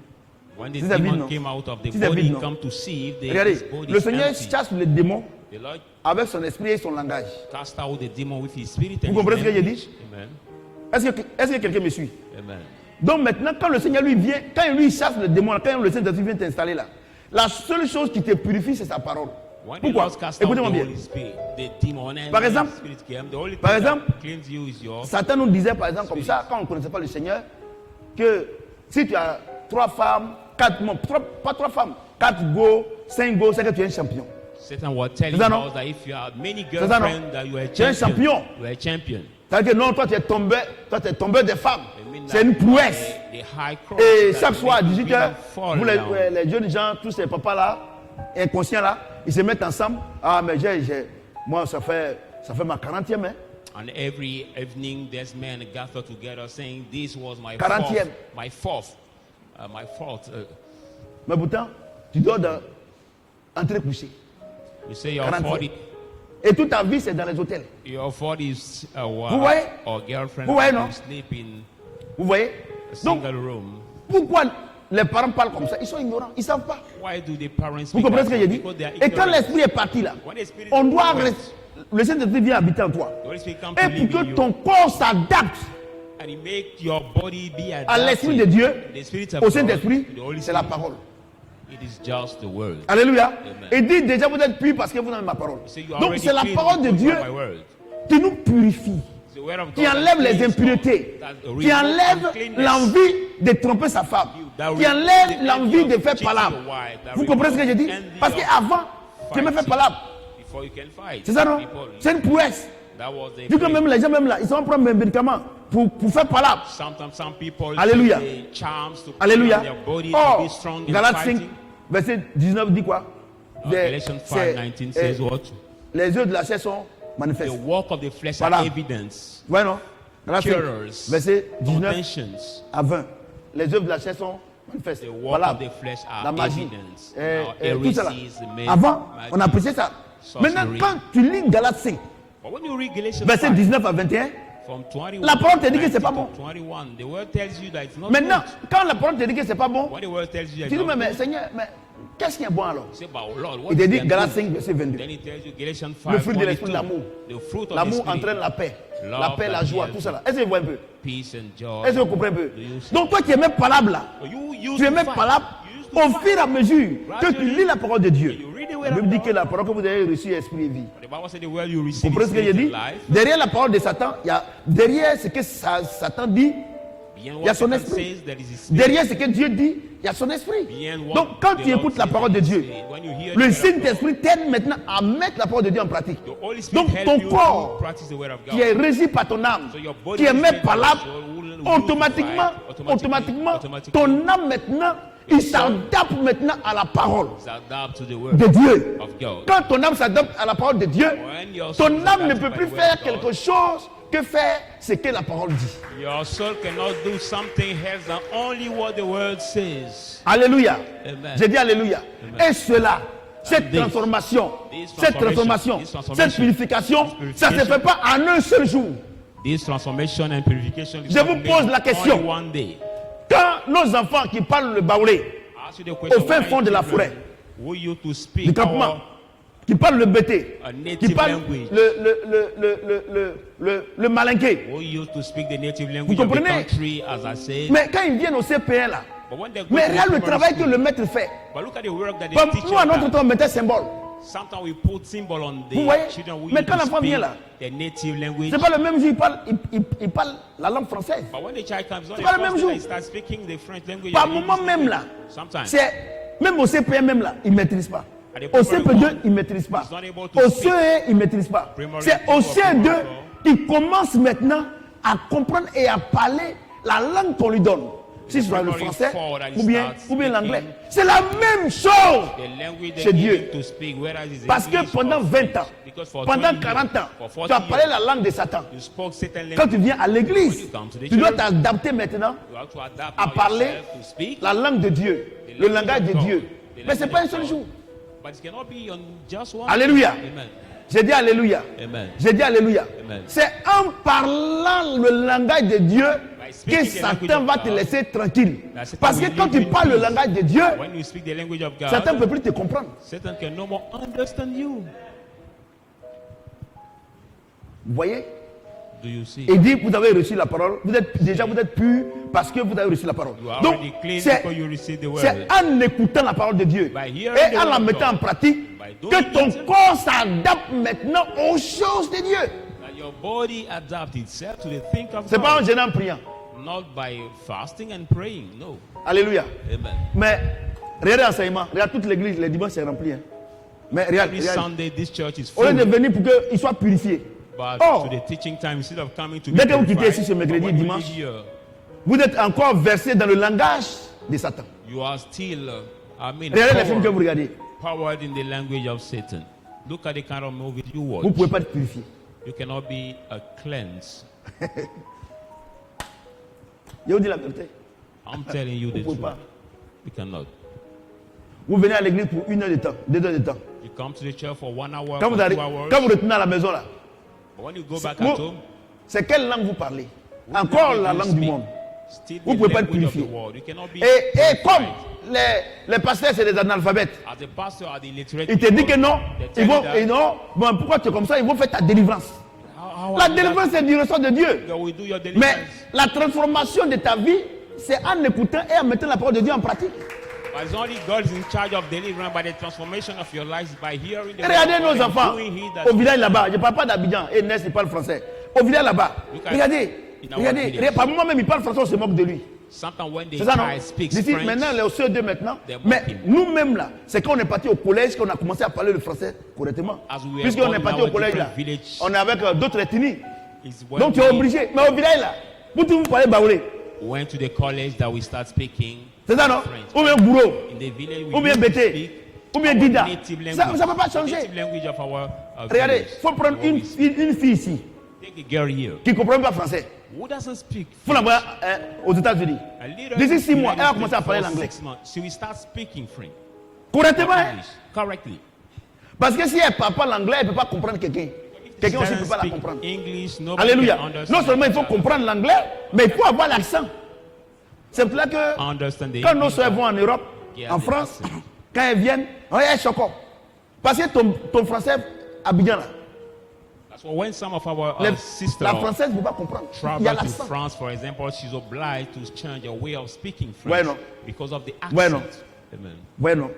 When the Si c'est vide, demon non? came out of the Si c'est body, vide, he non? come to see if the Regardez, his body le is Seigneur empty. chasse le démon The Lord avec son esprit et son langage. cast out the demon with his spirit and Vous comprenez his ce que j'ai language. dit? Amen. Est-ce que quelqu'un me suit? Amen. Donc maintenant, quand le Seigneur lui vient, quand il lui chasse le démon, quand le Saint-Esprit vient t'installer là, la seule chose qui te purifie, c'est sa parole. When the Pourquoi? Lord cast out Écoutez-moi the bien. Holy Spirit, the demon and Par the exemple- spirit came, the only par thing exemple- that cleans you is your Satan nous disait par exemple comme ça, quand on ne connaissait pas le Seigneur, que si tu as 3 femmes, 4, non, pas 3 femmes, 4 go, 5 go, c'est que tu es un champion. Satan was telling C'est ça, non? us that if you have many C'est ça, non? girlfriends, that you are a Tu es un champion. champion. You are a champion. C'est-à-dire que non, toi tu es tombeur des femmes. It means C'est that une prouesse. the high cross Et that chaque soir à make 18h, women fall vous down. les jeunes gens, tous ces papas là, inconscients là, ils se mettent ensemble. Ah mais moi ça fait ma 40e. Hein. And every evening, there's men gathered together saying, "This was my 40e. fourth, my fourth." Mais pourtant, tu dors entre coucher. You say your 40e. 40, Et toute ta vie c'est dans les hôtels. your 40s Vous voyez? or girlfriend Vous voyez, you non? sleep in Vous voyez? a Donc single room. pourquoi les parents parlent comme ça? Ils sont ignorants, ils ne savent pas. Why do the parents Vous speak comprenez ce that que j'ai way? dit? Because they are Et quand ignorant. l'esprit est parti là, When the spirit on doit went, le Saint-Esprit vient habiter en toi. the Holy Spirit come Et to live pour in que you, ton corps s'adapte and he make your body be à adapted. l'Esprit de Dieu, The Spirit of au God, Saint-Esprit, the Holy c'est la Spirit. parole. It is just the word. Alléluia. Amen. Et dit déjà vous êtes purs parce que vous avez ma parole. So you are Donc already c'est la clean parole de because Dieu of my word. qui nous purifie, It's the word of qui God that enlève les cleans impuretés, us, that qui removes enlève uncleanness. l'envie de tromper sa femme, That qui removes enlève the l'envie envy de of faire cheating palabre. your wife, that Vous comprenez ce que j'ai dit? removes envy Parce of qu'avant, tu me fais fighting palabre. before you can fight. C'est ça non? People, C'est une prouesse. that was the Vu que play. même les gens même là, ils vont prendre mes médicaments pour faire palabre. Sometimes some people Alléluia. take the charms to Alléluia. their body to Or, be strong in Galates 5, fighting. verset 19 dit quoi? Galatians 5:19 says what? Les yeux de la chair sont The manifestes. work of the flesh Voilà. are evidence. Ouais, non? Galates 5, Terrors, verset 19 contentions. à 20. Les œuvres de la chair sont manifestes. The work Voilà. of the flesh are La magie. evidence. Tout ça là. Heresies, myths, Avant, on magic, appréciait ça. sorcery. Maintenant, quand tu lis Galates 5, But when you read Galatians verset 5, 19 à 21, from 21 La parole te dit que c'est pas 19 bon. to 21, the word tells you that it's not maintenant, good. quand la parole te dit que c'est pas bon, When the word tells you that tu it's dis, not mais good, Seigneur, mais qu'est-ce qui est bon alors? you say, but oh Lord, what Il te is dit the Galates good? 5, verset 22. Then it tells you Galatians Le fruit de l'esprit, 5:22, l'amour. the fruit of the L'amour spirit, entraîne la paix. La Love, paix, la joie, joie, tout ça là. Est-ce que vous voyez un peu? peace and joy. Est-ce que vous comprenez un peu? Do you see? Donc toi qui aimais palabre là, You used tu to aimais fight. palabre You used to au fight. fur et à mesure que tu Gradually, lis la parole de Dieu. you read the La word of Bible dit God. que la parole que vous avez reçue est esprit et vie. The Bible said the word you Vous receive comprenez is ce que j'ai spirit dit? and life. Derrière la parole de Satan, il y a derrière ce que Satan dit, Behind il y a what son Satan esprit. says, there is his spirit. Derrière ce que Dieu dit, il y a son esprit. Behind what Donc quand the tu Lord écoutes la says, parole de there is Dieu, his spirit. When you hear le the word of God, Saint-Esprit t'aide maintenant à mettre la parole de Dieu en pratique. the Holy Spirit Donc help ton you corps to practice the word of qui est God. régi par ton âme, So your body qui est is même made by palabre, the soul, will automatiquement, ton âme maintenant, il s'adapte maintenant à la parole is adapt to the word de Dieu. of God. Quand ton âme s'adapte à la parole de Dieu, When your soul ton is âme ne adapted peut by plus the word faire of God, quelque chose que faire ce que la parole dit. your soul cannot do something else than only what the word says. Alléluia. Amen. J'ai dit Alléluia. Amen. Et cela, cette this- transformation, this cette transformation, transformation, cette purification, this ça ne se fait pas en un seul jour. This transformation and purification is Je not vous made pose la only question. one day. Quand nos enfants qui parlent le baoulé, I ask you the question, au fin why fond de la children, forêt, who you to du speak campement, our qui parlent le bété, a qui native parlent language, le malinqué. who used to speak the native language Vous of the comprenez? country, as I said. Mais quand ils viennent au CPN là, But when they go mais to regarde le primary travail que school, le maître fait. but look at the work that the Comme teacher nous, à notre does. temps, on mettait symbole. Sometimes we put symbol on Vous voyez? the children who Mais need quand to l'enfant speak vient là, their native language. c'est pas le même jour, il parle la langue française. But when the child comes on, C'est pas le même jour. he starts speaking the French language. Par or moment English même language. là, Sometimes. c'est même au CPM même là, il ne maîtrise pas. At the Au primary CP2, one, il ne maîtrise pas. he's not able to Au speak. CE, il ne maîtrise pas. Primary C'est two au or CE2 primary qu'il commence maintenant à comprendre et à parler la langue qu'on lui donne. Si ce soit le primary français four that he ou bien starts l'anglais. speaking. C'est la même chose The language chez they Dieu. give him to speak, whether it's Parce que English pendant or 20 ans, French. Because for pendant 20 40 years, ans, for tu 40 as parlé years, la langue de Satan. you spoke certain Quand language. tu viens à l'église, When you come to the tu dois church, t'adapter maintenant You have to adapt à now parler yourself to speak. la langue de Dieu, The le language langage of de God. Dieu. The Mais ce n'est language pas un of seul God. jour. But it cannot be on just one. Alléluia. Amen. J'ai dit Alléluia. Amen. J'ai dit Alléluia. Amen. C'est en parlant le langage de Dieu By speaking que the language Satan of va God, te laisser tranquille. that Satan Parce que will quand leave tu you in parles le peace. langage de Dieu, When you speak the language of God, Satan ne peut plus te comprendre. Satan can no more understand you. Vous voyez? Do you see? Il dit, vous avez reçu la parole. Vous êtes pur parce que vous avez reçu la parole. You are Donc, already clean c'est before you receive the word. en écoutant la parole de Dieu By hearing et the en word la of mettant God. en pratique By doing que ton it. corps s'adapte maintenant aux choses de Dieu. That your body adapt itself to the think of C'est pas en God. gênant priant. Not by fasting and praying. No. Alléluia. Amen. Mais regardez l'enseignement. Regarde toute l'église, les dimanches c'est rempli. Hein. Mais regarde, Every regarde. Sunday, this church is Au lieu full. de venir pour qu'il soit purifié. But Oh. to the teaching time, instead of coming to be Dès que vous quittez purified, ici ce mercredi, but when you dimanche, leave here, Vous êtes encore versé dans le langage de Satan. you are still, Regardez les films que vous regardez. powered in the language of Satan. Look at the kind of movies you watch. Vous ne pouvez pas être purifié. You cannot be cleansed. Je vous dis la vérité. I'm telling you the Vous ne pouvez truth. pas. You cannot. Vous venez à l'église pour 1 heure de temps, 2 heures de temps. You come to the church for 1 hour, Quand for vous, arrivez, 2 hours. quand vous retournez à la maison là, But when you go back vous- at home, c'est quelle langue vous parlez? what Encore language la you langue du speak? monde. Still Vous the pouvez pas être language of the purifié. world. You cannot be Et comme purified. les pasteurs c'est des analphabètes, As a pastor, as the illiterate ils te disent que non, they ils tell vont, you that. et non, bon, pourquoi tu es comme ça? Ils vont faire ta délivrance. How La are you délivrance c'est du ressort de Dieu. that we do your Mais deliverance? la transformation de ta vie, c'est en écoutant et en mettant la parole de Dieu en pratique. But it's only God is in charge of deliverance by the transformation of your lives by hearing the Regardez word of nos God enfants and doing it that au village là-bas. Je ne parle pas d'Abidjan. Et Ness, il parle français. Au village là-bas. Look at Regardez. in our Regardez. village. Par moment même, il parle français, on se moque de lui. sometimes when the C'est ça, non? child speaks D'ici, French, maintenant, les CE2 maintenant. They're Mais mocking. nous-mêmes là, c'est quand on est parti au collège qu'on a commencé à parler le français correctement. As we were Puisqu'on born est in parti our au collège là, different village, on est avec d'autres ethnies. is when Donc tu es we obligé. Mais au village là, vous parlez baoulé. went to the college that we start speaking C'est ça, non? French. Ou bien gourou. In the village, we Ou bien used to bété. speak Ou bien our dida. native Ça language, ne peut pas the changer. native language of our Regardez, village. il faut prendre We always une fille ici take a girl here qui ne comprend même pas français. who doesn't speak Il faut l'envoyer aux États-Unis. a little D'ici 6 mois, United elle va commencer à States parler for l'anglais. 6 months. She will start speaking French. Correctement, hein? English correctly. Parce que si elle ne parle pas l'anglais, elle ne peut pas comprendre quelqu'un. Quelqu'un aussi ne peut Doesn't pas la speak comprendre. English, nobody Alléluia. can understand Non seulement il faut that. comprendre l'anglais, mais il faut avoir l'accent. C'est pour là que Understand the quand nos English. soeurs vont en Europe, Yeah, en the France, accent. quand elles viennent, on est choquant. Parce que ton français Abidjan là, That's why when some of our la sisters française ne peut pas comprendre. Il y a travel to l'accent. France, for example, she's obliged to change her way of speaking French Bueno. because of the accent. Bueno. Amen. Bueno.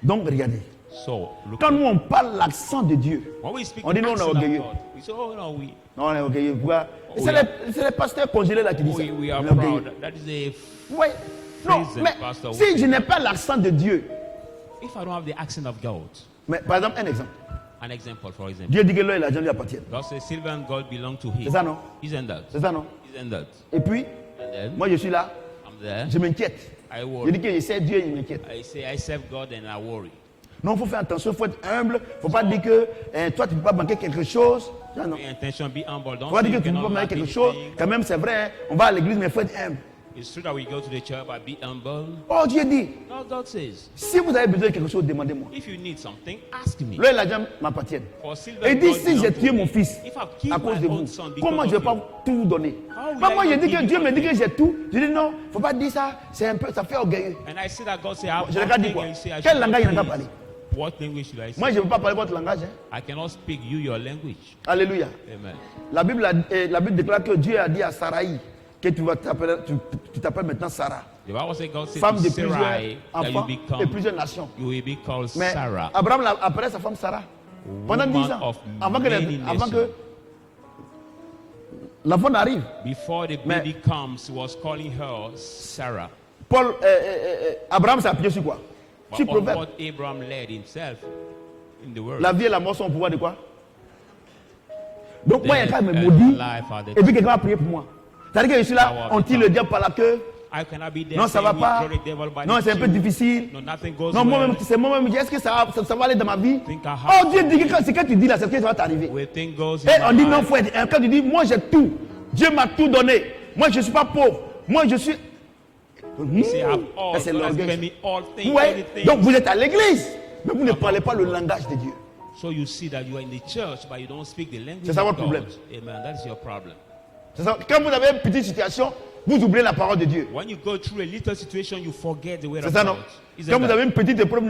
Donc regardez. So, look, Quand nous on parle l'accent de Dieu, when we speak on dit non, on est accent of orgueilleux. God, we say, oh no, we, non, on est orgueilleux. Pourquoi? Oh, C'est yeah. les pasteurs congelés là qui disent ça. we are On est orgueilleux. proud. That is a Oui. Non, Praise the mais pastor. si je n'ai pas l'accent de Dieu, if I don't have the accent of God. mais par exemple, un exemple. An example, for example. Dieu dit que l'eau et l'argent lui appartiennent. God says silver and gold belong to him. C'est ça, non? Isn't that? C'est ça, non? Isn't that? Et puis, And then moi je suis là, I'm there. je m'inquiète. I Je worry. dis que je sais Dieu, il m'inquiète. I say I serve God and I worry. Non, il faut faire attention, il faut être humble. Il ne faut pas dire que toi, tu ne peux pas manquer quelque chose. Non, non. Pay attention, be humble. Il Don't faut pas say dire you que tu ne peux cannot pas lack manquer quelque chose. anything. Quand même, c'est vrai, hein, on va à l'église, mais il faut être humble. It's true that we go to the church, but be humble. Oh, Dieu dit, No, God says, si vous avez besoin de quelque chose, demandez-moi. if you need something, ask me. L'eau et l'argent m'appartiennent. For silver Et il and dit, gold si belong j'ai to tué me. mon fils If I've killed à cause my de own vous, son because comment of je ne vais you, pas tout vous donner? How will Moi, I je not dis que give Dieu you me dit que everything? j'ai tout. Je dis non, il ne faut pas dire ça, c'est un peu, ça fait orgueilleux. And I see that God say, I have Je regarde nothing, quoi? and you say, I Quel should langage il n'a not pas parlé? praise. What language should I say? Moi, je ne veux pas parler votre langage. Hein. I cannot speak you your language. Alléluia. Amen. La Bible déclare que Dieu a dit à Sarai, que tu t'appelles maintenant Sarah. The Bible says God said Femme to de plusieurs Sarai that enfants et plusieurs nations. you will be called Mais Sarah. Abraham appelait sa femme Sarah. Pendant 10 ans. of Avant many que nations. l'enfant n'arrive. Before the Mais- baby comes, he was calling her Sarah. Abraham s'est appuyé sur quoi? But Sur on Proverbe. what Abraham led himself in the world. La vie et la mort sont au pouvoir de quoi? Donc moi, il y a Death quelqu'un qui me and maudit life are the et puis quelqu'un va prier pour moi. C'est-à-dire que je suis là, Power of on the tire le diable par la queue. I cannot be there Non, ça va saying we pas. draw the devil by Non, the c'est un peu queue. difficile. No, nothing goes Non, well. moi-même, c'est moi-même, je dis, est-ce que ça va aller dans ma vie? Think I have Oh Dieu dit que ce que tu dis là, c'est ce qui va t'arriver. When thing goes Et in on my dit non, life, frère, quand tu dis, moi j'ai tout, Dieu m'a tout donné. Moi je ne suis pas pauvre. Moi je suis. say, I have all. Ça, c'est God has given l'orgueil. me all things, Ouais. everything. Donc vous êtes à l'église, mais vous ne parlez pas le langage de Dieu. So you see that you are in the church, but you don't speak the language C'est ça of votre God. problème. Amen. That's your problem. C'est ça. Quand vous avez une petite situation, vous oubliez la parole de Dieu. When you go through a little situation, you forget the word C'est of ça, God. non? Isn't Quand vous that? avez une petite épreuve,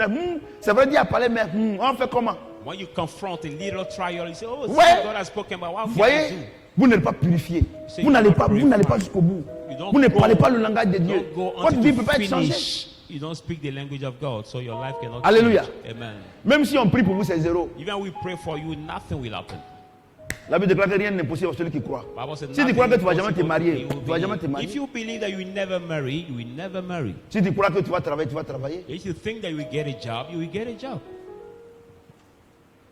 c'est vrai, Dieu a parlé, mais on fait comment? When you confront a little trial, you say, oh, see, Ouais. God has spoken, but what Vous can I voyez, do? vous n'êtes pas purifié. C'est Vous n'allez not pas purified. jusqu'au bout. You don't Vous ne go- parlez pas le langage de Dieu. Don't go Votre until vie ne you peut pas être changée. finish. You don't speak the language of God, so your life cannot Alléluia. change. Amen. Même si on prie pour vous, c'est zéro. Even we pray for you, nothing will happen. La Bible déclare que rien n'est possible à celui qui croit. Bible said Si tu nothing crois que is tu vas jamais te possible marier, to you tu vas jamais te believe. marier. If you believe that you will never marry, you will never marry. Si tu crois que tu vas travailler, tu vas travailler. If you think that you will get a job, you will get a job.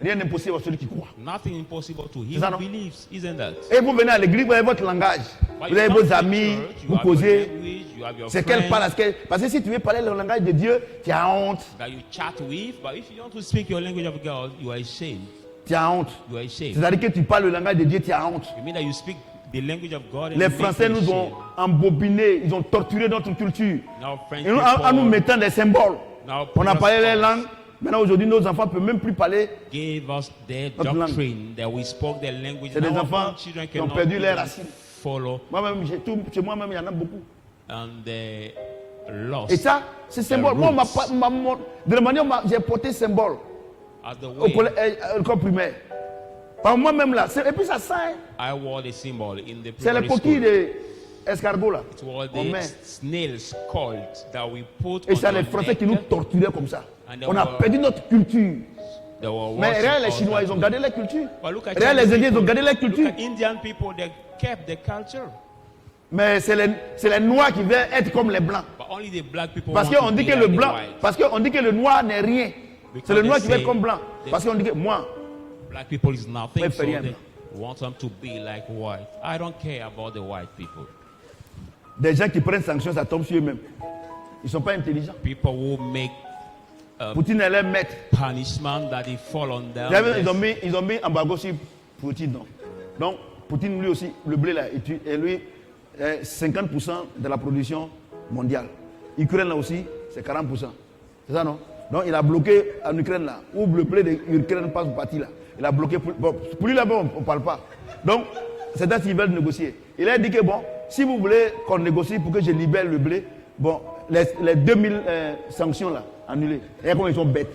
Rien n'est possible à celui qui croit. Nothing impossible to him ça, who non? believes, isn't that? Et vous venez à l'église, vous avez votre langage. But Vous you avez come vos to the amis, church, you vous have your causez. language, you have your C'est qu'elle friends parle à ce qu'elle. Parce que si tu veux parler le langage de Dieu, tu as honte. that you chat with, but if you want to speak your language of God, you are ashamed. Tu as honte. You are ashamed. C'est-à-dire que tu parles le langage de Dieu, tu as honte. You mean that you speak the language of God and Les you make Français you nous ont ashamed. embobinés, ils ont torturé notre culture. Now French Et nous, en nous people mettant des symboles. now On a parlé les us langues. Maintenant, aujourd'hui, nos enfants ne peuvent même plus parler. gave us their Notre langue. doctrine that we spoke their language. C'est des Now our enfants children qui ont cannot perdu leurs even racines. follow Moi-même, chez moi-même, il y en a beaucoup. and they lost Et ça, c'est symbole. Moi, roots. de la manière, j'ai porté symbole as the au way collège, à l'école primaire. Par moi-même là. Et puis ça sent. I wore the symbol in the C'est les primary coquilles school. d'escargot là. It was On the met. snails called that we put Et on c'est les our Français qui neck. nous torturaient comme ça. And they On a were- perdu notre culture. They were Mais worship regarde les us Chinois, that ils ont way. gardé leur culture. But look at Regarde les Chinese Indiens, ils ont people. gardé leur Look culture. at Indian people, they kept the culture. Mais c'est les Noirs qui veulent être comme les Blancs. But only the black people Parce want qu'on to dit be que le like the blanc, white. parce qu'on dit que le noir n'est rien. Because C'est le they noir qui veut say être comme blanc. they- Parce qu'on dit que moi, Black people is nothing, Ouais, so fait rien, they blanc. want them to be like white. I don't care about the white people. des gens qui prennent sanction, ça tombe sur eux-mêmes. Ils ne sont pas intelligents. People who make Poutine est leur maître. punishment that they fall on them. Vous savez, ils ont mis embargo sur Poutine. Donc, Poutine, lui aussi, le blé là, et lui, 50% de la production mondiale. Ukraine là aussi, c'est 40%. C'est ça, non? Donc, il a bloqué en Ukraine là, où le blé de l'Ukraine passe au parti là. Il a bloqué. Pour lui là-bas, on ne parle pas. Donc, c'est ça qu'ils veulent négocier. Il a dit que bon, si vous voulez qu'on négocie pour que je libère le blé, bon, les 2000 sanctions là, annulées. Regardez comment ils sont bêtes.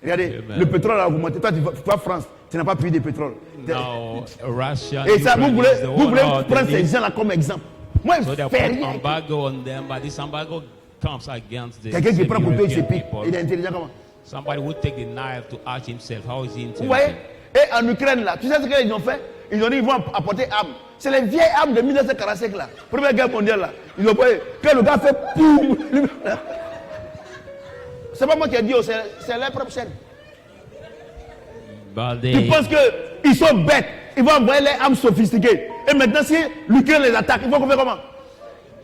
Regardez, Amen. le pétrole a augmenté. Toi, France, tu n'as pas payé de pétrole. Now, Russia, Et ça, Ukraine vous is the voulez one of the prendre ces least. gens là comme exemple. Moi, So they je fais put rien. embargo on them, but this embargo comes against the Quelqu'un qui prend pour toi, il se European pique. people. Il est intelligent comment? Somebody would take the knife to hurt himself. How is he Vous voyez? intelligent? Et en Ukraine là, tu sais ce qu'ils ont fait? Ils ont dit qu'ils vont apporter armes. C'est les vieilles armes de 1945 là. Première guerre mondiale là. Ils ont payé. Quand le gars fait poum. C'est pas moi qui ai dit, c'est leur propre chaîne. But Ils they, pensent qu'ils sont bêtes. Ils vont envoyer les armes sophistiquées. Et maintenant, si l'Ukraine les attaque, il faut qu'on fait comment?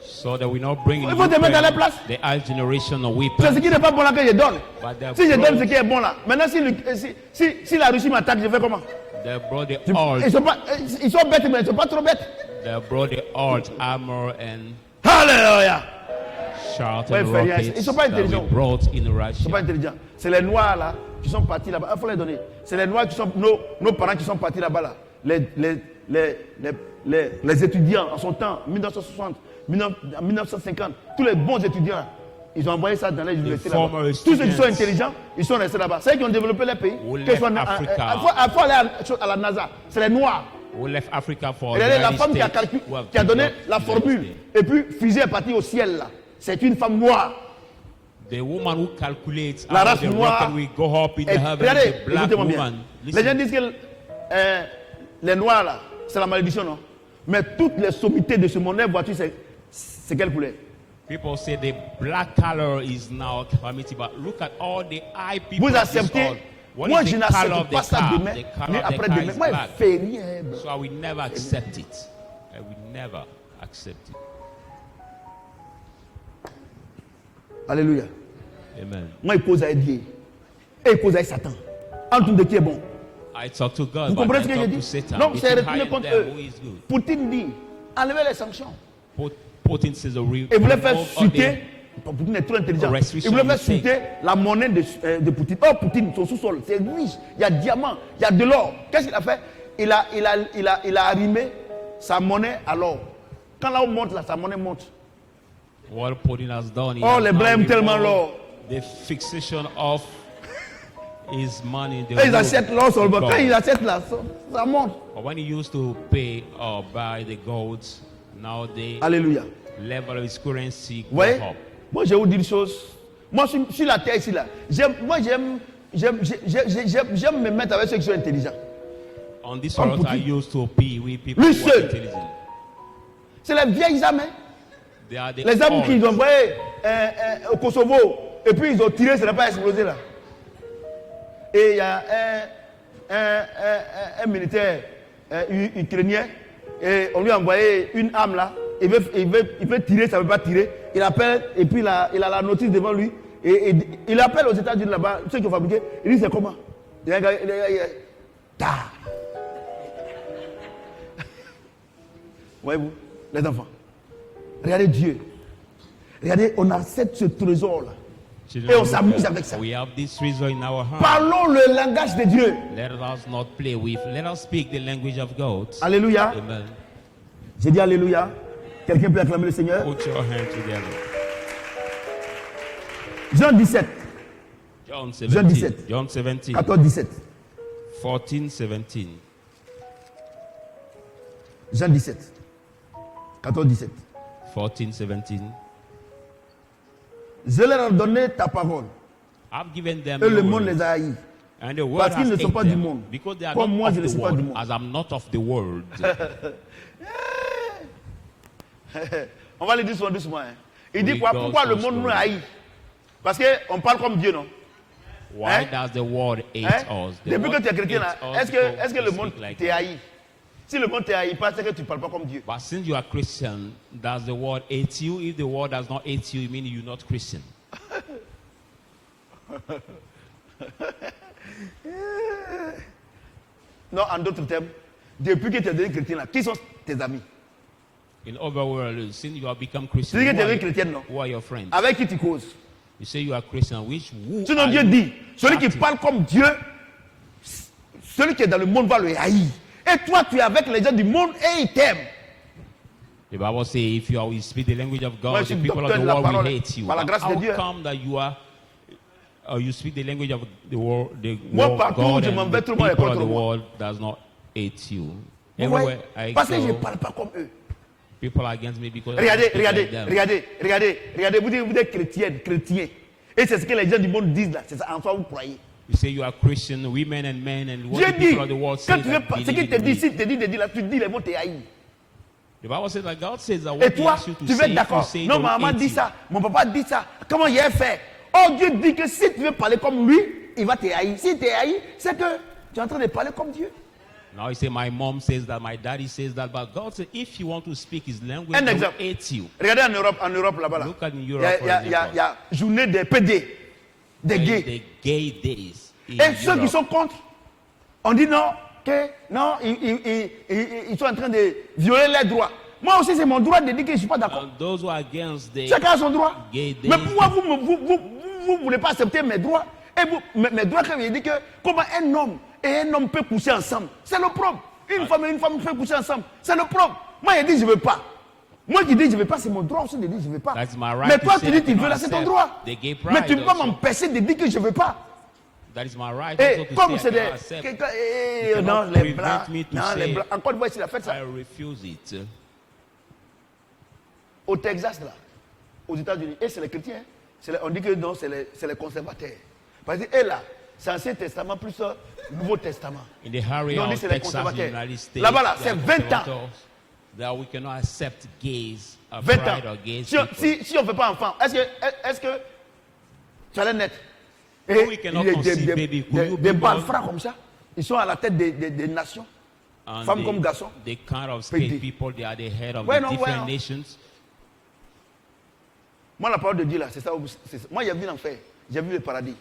so that we not bring in Il faut te mettre à la place. the high generation of C'est ce weapons. qui n'est pas bon là que je donne. But they Si je donne ce brought, qui est bon là, maintenant si la Russie m'attaque, je fais comment? they brought the Ils alt, sont bêtes, mais ils ne sont pas trop bêtes. they brought the alt armor and Alléluia! shot Ouais, and fait rien. rockets Ils sont pas that we intelligents. brought in Ils ne sont Russia. pas intelligents. C'est les Noirs là qui sont partis là-bas. Il faut les donner. C'est les Noirs qui sont nos parents qui sont partis là-bas là. Les étudiants en son temps, 1960, 1950, tous les bons étudiants, là, ils ont envoyé ça dans les universités là-bas. former Tous ceux qui sont students intelligents, ils sont restés là-bas. C'est eux qui ont développé les pays. who Que ce soit left il Africa. faut aller à la NASA. C'est les Noirs. We left Africa for Regardez the la United femme qui a, States, calculé, who have qui a donné developed la United formule. States. Et puis, fusée est partie au ciel là. C'est une femme noire. The woman who calculates La how race the noire. rocket will go up in the Et, heaven, regardez, the black écoutez-moi bien. woman. Les gens Listen, disent que les noirs là, c'est la malédiction, non? Mais toutes les sommités de ce monde, vois-tu, c'est quelle couleur? people say the black color is now calamity, but look at all the high people. Vous of this acceptez? world. What Moi, is je the color n'accepte of the pas ça car? demain, The ni color of the après car demain. is Moi, je black. fais rien. Bro. So I will never accept it. I will never accept it. Alléluia. Amen. Moi, il cause à Dieu. Et il cause à Satan. En tout de qui est bon. I talk to God, Vous but comprenez I ce que je talk to dis? Satan. Donc, c'est Between retourné high and contre them, eux. who is good? Poutine dit, enlevez les sanctions. Putin says Et voulait faire remove all the- chuter. Poutine est trop intelligent. Il restriction voulait faire you say. chuter la monnaie de Poutine. Oh, Poutine, son sous-sol, c'est riche. Il y a diamant, il y a de l'or. Qu'est-ce qu'il a fait? Il a arrimé sa monnaie à l'or. Quand l'or monte, là, sa monnaie monte. What Putin has done, he Oh, has les now Blancs aiment tellement removed l'or. the fixation of his money. Et ils achètent l'or sur le banc. gold. Quand ils achètent là, ça monte. But when he used to pay or buy the gold, now the Alléluia. level of his currency Vous go voyez? up. Moi, je vais vous dire une chose. Moi, sur la terre ici, là, j'aime me mettre avec ceux qui sont intelligents. On this Comme earth, I Putin. used to be with people Lui who are seul. intelligent. C'est les vieilles âmes. Hein? They are the Les âmes old. qu'ils ont envoyées au Kosovo. Et puis ils ont tiré, ça n'a pas explosé là. Et il y a un militaire ukrainien. Et on lui a envoyé une arme là. Il veut tirer, ça ne veut pas tirer. Il appelle et puis il a la notice devant lui. Et il appelle aux États-Unis là-bas, ceux qui ont fabriqué. Il dit c'est comment? Il y a un gars, ta. Voyez-vous, les enfants. Regardez Dieu. Regardez, on a ce trésor là. Children Et on of s'amuse God, avec ça. we have this treasure in our heart. Parlons le langage de Dieu. Let us not play with. Let us speak the language of God. Alléluia. Amen. J'ai dit Alléluia. Quelqu'un peut acclamer le Seigneur. Put your hands together. Jean 17, John Jean 17. 17. John 17. 14, 17. 14, 17. Jean 17, 14, 17. 14, 17. Je leur ai donné ta parole. I've given them Et your le monde word, les a haïs. and the world Parce qu'ils has ne sont hated pas du them, monde. because they are Comme not moi, of je ne the suis pas world, du monde. as I'm not of the world. On va le dire souvent doucement. Hein. Il dit We quoi? go Pourquoi so le monde nous slowly. haït? Parce qu'on parle comme Dieu, non? Why Hein? does the world hate Hein? us? The Depuis que world tu es chrétien, là, hates us est-ce que because le we monde speak like t'est that. haï? Si le monde t'est haï pas, c'est que tu ne parles pas comme Dieu. But since you are Christian, does the world hate you? If the world does not hate you, it means you're not Christian. Non, en d'autres termes, depuis que tu es devenu chrétien, là, qui sont tes amis? In other words, since you have become Christian, Tu dis que tu es who are, devenu chrétienne, non? who are your friends? Avec qui tu causes? You say you are Christian, who Sinon, are Dieu you dit, celui qui chatting? parle comme Dieu, celui qui est dans le monde va le haïr. Et toi, tu es avec les gens du monde et ils t'aiment. The Bible says, if you speak the language of Moi, God, je the suis people of docteur the de la world will parole, hate you. par la grâce de How Dieu. come that you speak the language of the world, Moi, partout où God, je m'en and vais, the tout le monde est people of contre the moi. world does not hate you? Vous Everywhere voyez? I Parce que je ne go, parle pas comme eux. people are against me because I Regardez, speak regardez, like them. regardez. Vous êtes chrétien. Et c'est ce que les gens du monde disent là. C'est ça, en soi, vous croyez. You say you are Christian, women and men, and what Dieu the dit, people of the world say quand tu veux that pas, ce believe qu'il te in dit, me. s'il te dit de dire là, tu dis les mots, t'es haï. The Bible says that God says that Et what he toi, asks you to tu veux say, être if you d'accord. say, Non, don't ma maman hate dit you. ça, mon papa dit ça. Comment il a fait? Oh, Dieu dit que si tu veux parler comme lui, il va te haïr. Si tu es haï, c'est que tu es en train de parler comme Dieu. Now you say my mom says that, my daddy says that, but God said if you want to speak his language, Un he will exemple. hate you. Regardez en Europe là-bas. Là. Look at Il y Europe, a- for il y a- il y a- example. il y a journée des PD, des gays. The gay days in Et ceux qui Europe. sont contre, on dit non, non, ils sont en train de violer les droits. Moi aussi, c'est mon droit de dire que je ne suis pas d'accord. And those who are against the Chacun a son droit. gay days, Mais pourquoi vous ne voulez pas accepter mes droits? Et mes droits, quand je dis que comment un homme et un homme peuvent coucher ensemble, c'est le problème. Une femme et une femme peuvent coucher ensemble, c'est le problème. Moi, je dis je ne veux pas. Moi qui dis je ne veux pas, c'est mon droit aussi de dire je ne veux pas. That's my right Mais to toi, say tu dis that tu I veux don't là, c'est ton accept droit. the gay Mais tu ne peux pas pride also. m'empêcher de dire que je ne veux pas. That is my right Et also to comme say c'est I cannot des... accept. quelqu'un- You non, cannot les prevent blancs, me to non, les say blancs. Encore une fois, il a fait ça. I refuse it. Au Texas, là, aux États-Unis, et c'est les chrétiens, on dit que non, c'est les conservateurs. Parce que, et là, c'est Ancien Testament plus Nouveau Testament. In the area Non, on dit of c'est les Texas, conservateurs. United States, Là-bas, là, they c'est are 20 ans. conservators, that we cannot accept gays, 20 ans. pride or gays Si on ne fait pas enfant, est-ce que tu allais naître? Et we cannot il y a conceive, baby, could you des be born? malfrats comme ça, ils sont à la tête des nations, And femmes comme garçons. the kind of Pédé. state people, they are the head of Ouais, the non, different ouais, non. nations. Moi, la parole de Dieu, là, c'est ça. Moi, j'ai vu l'enfer, j'ai vu le paradis.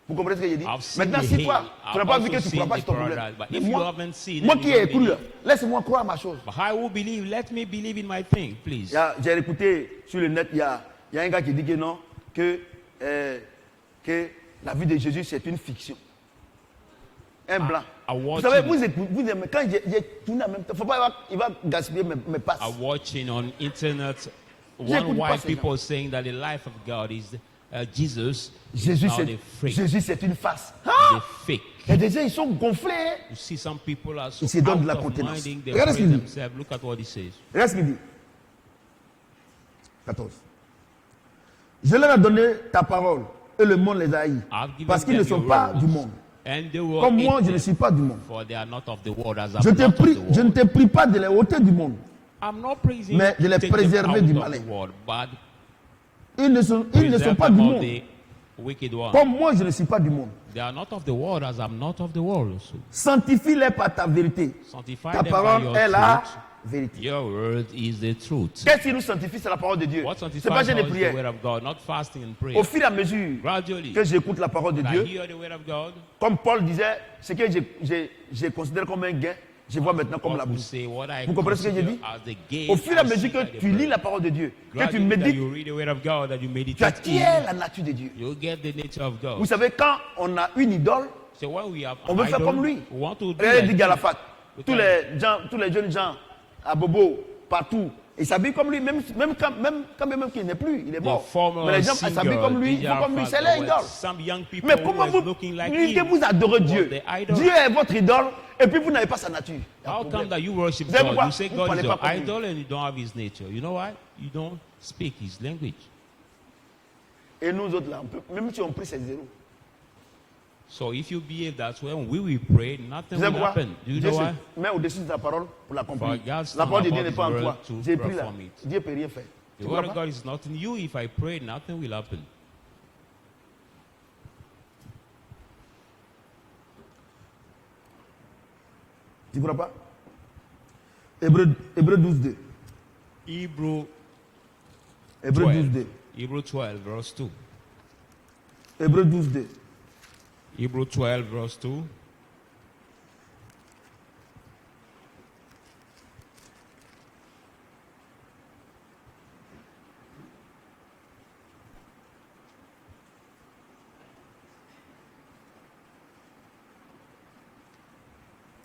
Vous comprenez ce que j'ai dit? I've seen Maintenant, the si toi, hell. tu n'as I've pas vu also que tu ne seen crois pas the sur ton problème. paradise. But Mais if you moi, haven't seen moi it, qui you ai don't cru, believe. laisse-moi croire ma chose. But I will believe. Let me believe in my thing, please. J'ai écouté sur le net, il y a un gars qui dit que non, que la vie de Jésus, c'est une fiction. Un blanc. Vous savez, vous aimez, quand j'ai tourné en même temps, faut pas, il va gaspiller mes passes. I'm watching on internet J'écoute one pas white ces people saying that the life of God is Jesus. Jésus, is now the fake. Jésus, c'est une farce. The fake. Et des gens, ils sont gonflés. Hein? You see, some people are so Ils se donnent de la out of contenance. minding, they Regardez ce praise qu'il dit. themselves. Look at what he says. Regarde ce qu'il dit. 14. Je leur ai donné ta parole et le monde les a haïs. I've given Parce qu'ils ne them sont your pas words, du monde. and they will Comme hate moi, je ne them, suis pas du monde. for they are not of the world as Je I'm not of the ne world. te prie pas de les ôter du monde. I'm not praising Mais de les take them préserver out du of malin. the world, but Ils ne sont preserve pas them du of monde. the wicked one. Comme moi, je ne suis pas du monde. They are not of the world as I'm not of the world also. Sanctifie-les par ta vérité. Sanctify Ta them by parole your est la truth. vérité. Your word is the truth. Qu'est-ce qui nous sanctifie? C'est la parole de Dieu. What Ce n'est sanctifies pas us jeûne et is the prière. word of God, not fasting and prayer. Au fur et à mesure Gradually, que j'écoute la parole de when I Dieu, hear the word of God, comme Paul disait, ce que j'ai considéré comme un gain, je vois maintenant comme la what to boue. say, what I Vous comprenez ce que j'ai consider dit? as the gain, Au fur et à I mesure see que by the tu lis bread. la parole de Dieu, que tu Gradually that médites, you read the word of God, that you tu meditate acquiers in, la nature de Dieu. you get the nature of Vous God. savez, quand on a une idole, So when we have on an veut faire idol, comme lui. we want to do Regardez like dit him. Galafat. We Tous can- les jeunes gens à Bobo, partout, ils s'habillent comme lui, même quand qu'il n'est plus, il est The mort. former Mais les gens singer, s'habillent comme lui, ils DJ font comme lui, Arafat, c'est leur there idole. were some young people Mais who comment was looking like dites que him vous adorez was Dieu? the idol. Dieu est votre idole et puis vous n'avez pas sa nature. Il y a un How problème. come that you worship Vous savez God? pourquoi? You say Vous God parlez is pas your comme lui. idol and you don't have his nature. You know why? You don't speak his language. Et nous autres là, même si on prie, c'est zéro. So if you behave that way, when we will pray, nothing Vous savez will pourquoi? happen. Do you Dieu know se why? met au-dessus de ta parole pour l'accomplir. For God's La parole de Dieu about n'est pas en his toi. word to J'ai pris là. perform it. Dieu ne peut rien faire. The Tu word crois of pas? God is not in you. If I pray, nothing will happen. Tu crois pas? Hébreu 12, 2. Hebrew Hébreu 12, 2. Hebrew 12, verse 2. Hébreu 12, 2. Hebrew 12, verse 2.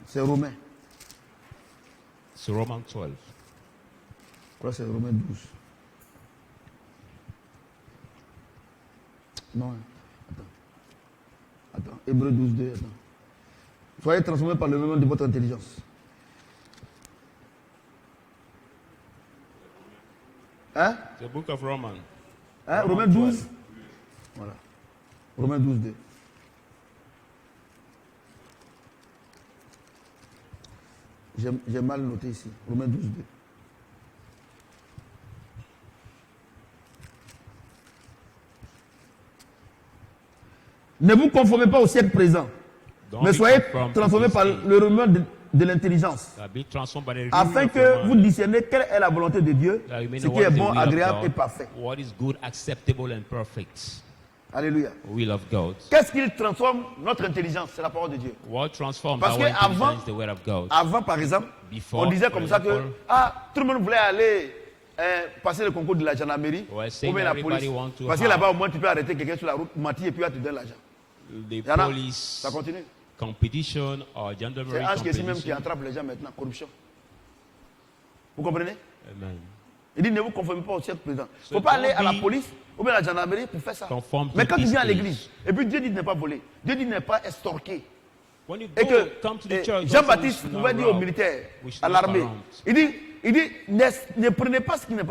C'est Romain. It's Romans 12. Je crois que c'est Romain 12. Non. Attends. Hébreu 12, 2. Attends. Soyez transformés par le même de votre intelligence. Hein? The book of Romans. Hein? Romains 12. Voilà. Romains 12, 2. J'ai mal noté ici. Romains 12, 2. Ne vous conformez pas au siècle présent, Don't mais be soyez conformed to transformés this par age. le remue de l'intelligence, Be transformed by the afin renewing of que your vous mind. discerniez quelle est la volonté de Dieu, That you may ce know qui what est is the bon, will of agréable God, et parfait. what is good, acceptable, and perfect. Alléluia. Will of God. Qu'est-ce qui transforme notre intelligence? C'est la parole de Dieu. What transforms Parce our que avant- intelligence is the word of God. Avant, par exemple, Before, on disait for comme ça que example, tout le monde voulait aller passer le concours de la gendarmerie Ouais, ou saying bien la everybody police. want to Parce que have- là-bas, au moins, tu peux arrêter quelqu'un sur la route, mentir et puis il va te donner l'argent. The Il y en a, police ça continue. competition or C'est gendarmerie Ange Kessie même qui competition. attrape les gens maintenant, corruption. Vous comprenez? Amen. Il dit ne vous conformez pas au siècle présent. Il ne So faut pas aller don't à la be police ou bien la gendarmerie pour faire ça. Conform to Mais quand tu viens à this l'église, et puis Dieu dit de ne pas voler, Dieu dit de ne pas extorquer. When you Et go, que come to the church, Jean-Baptiste God says we pouvait should dire not aux rob, militaires, we should à not l'armée, corrupt. il dit, ne prenez pas ce qui n'est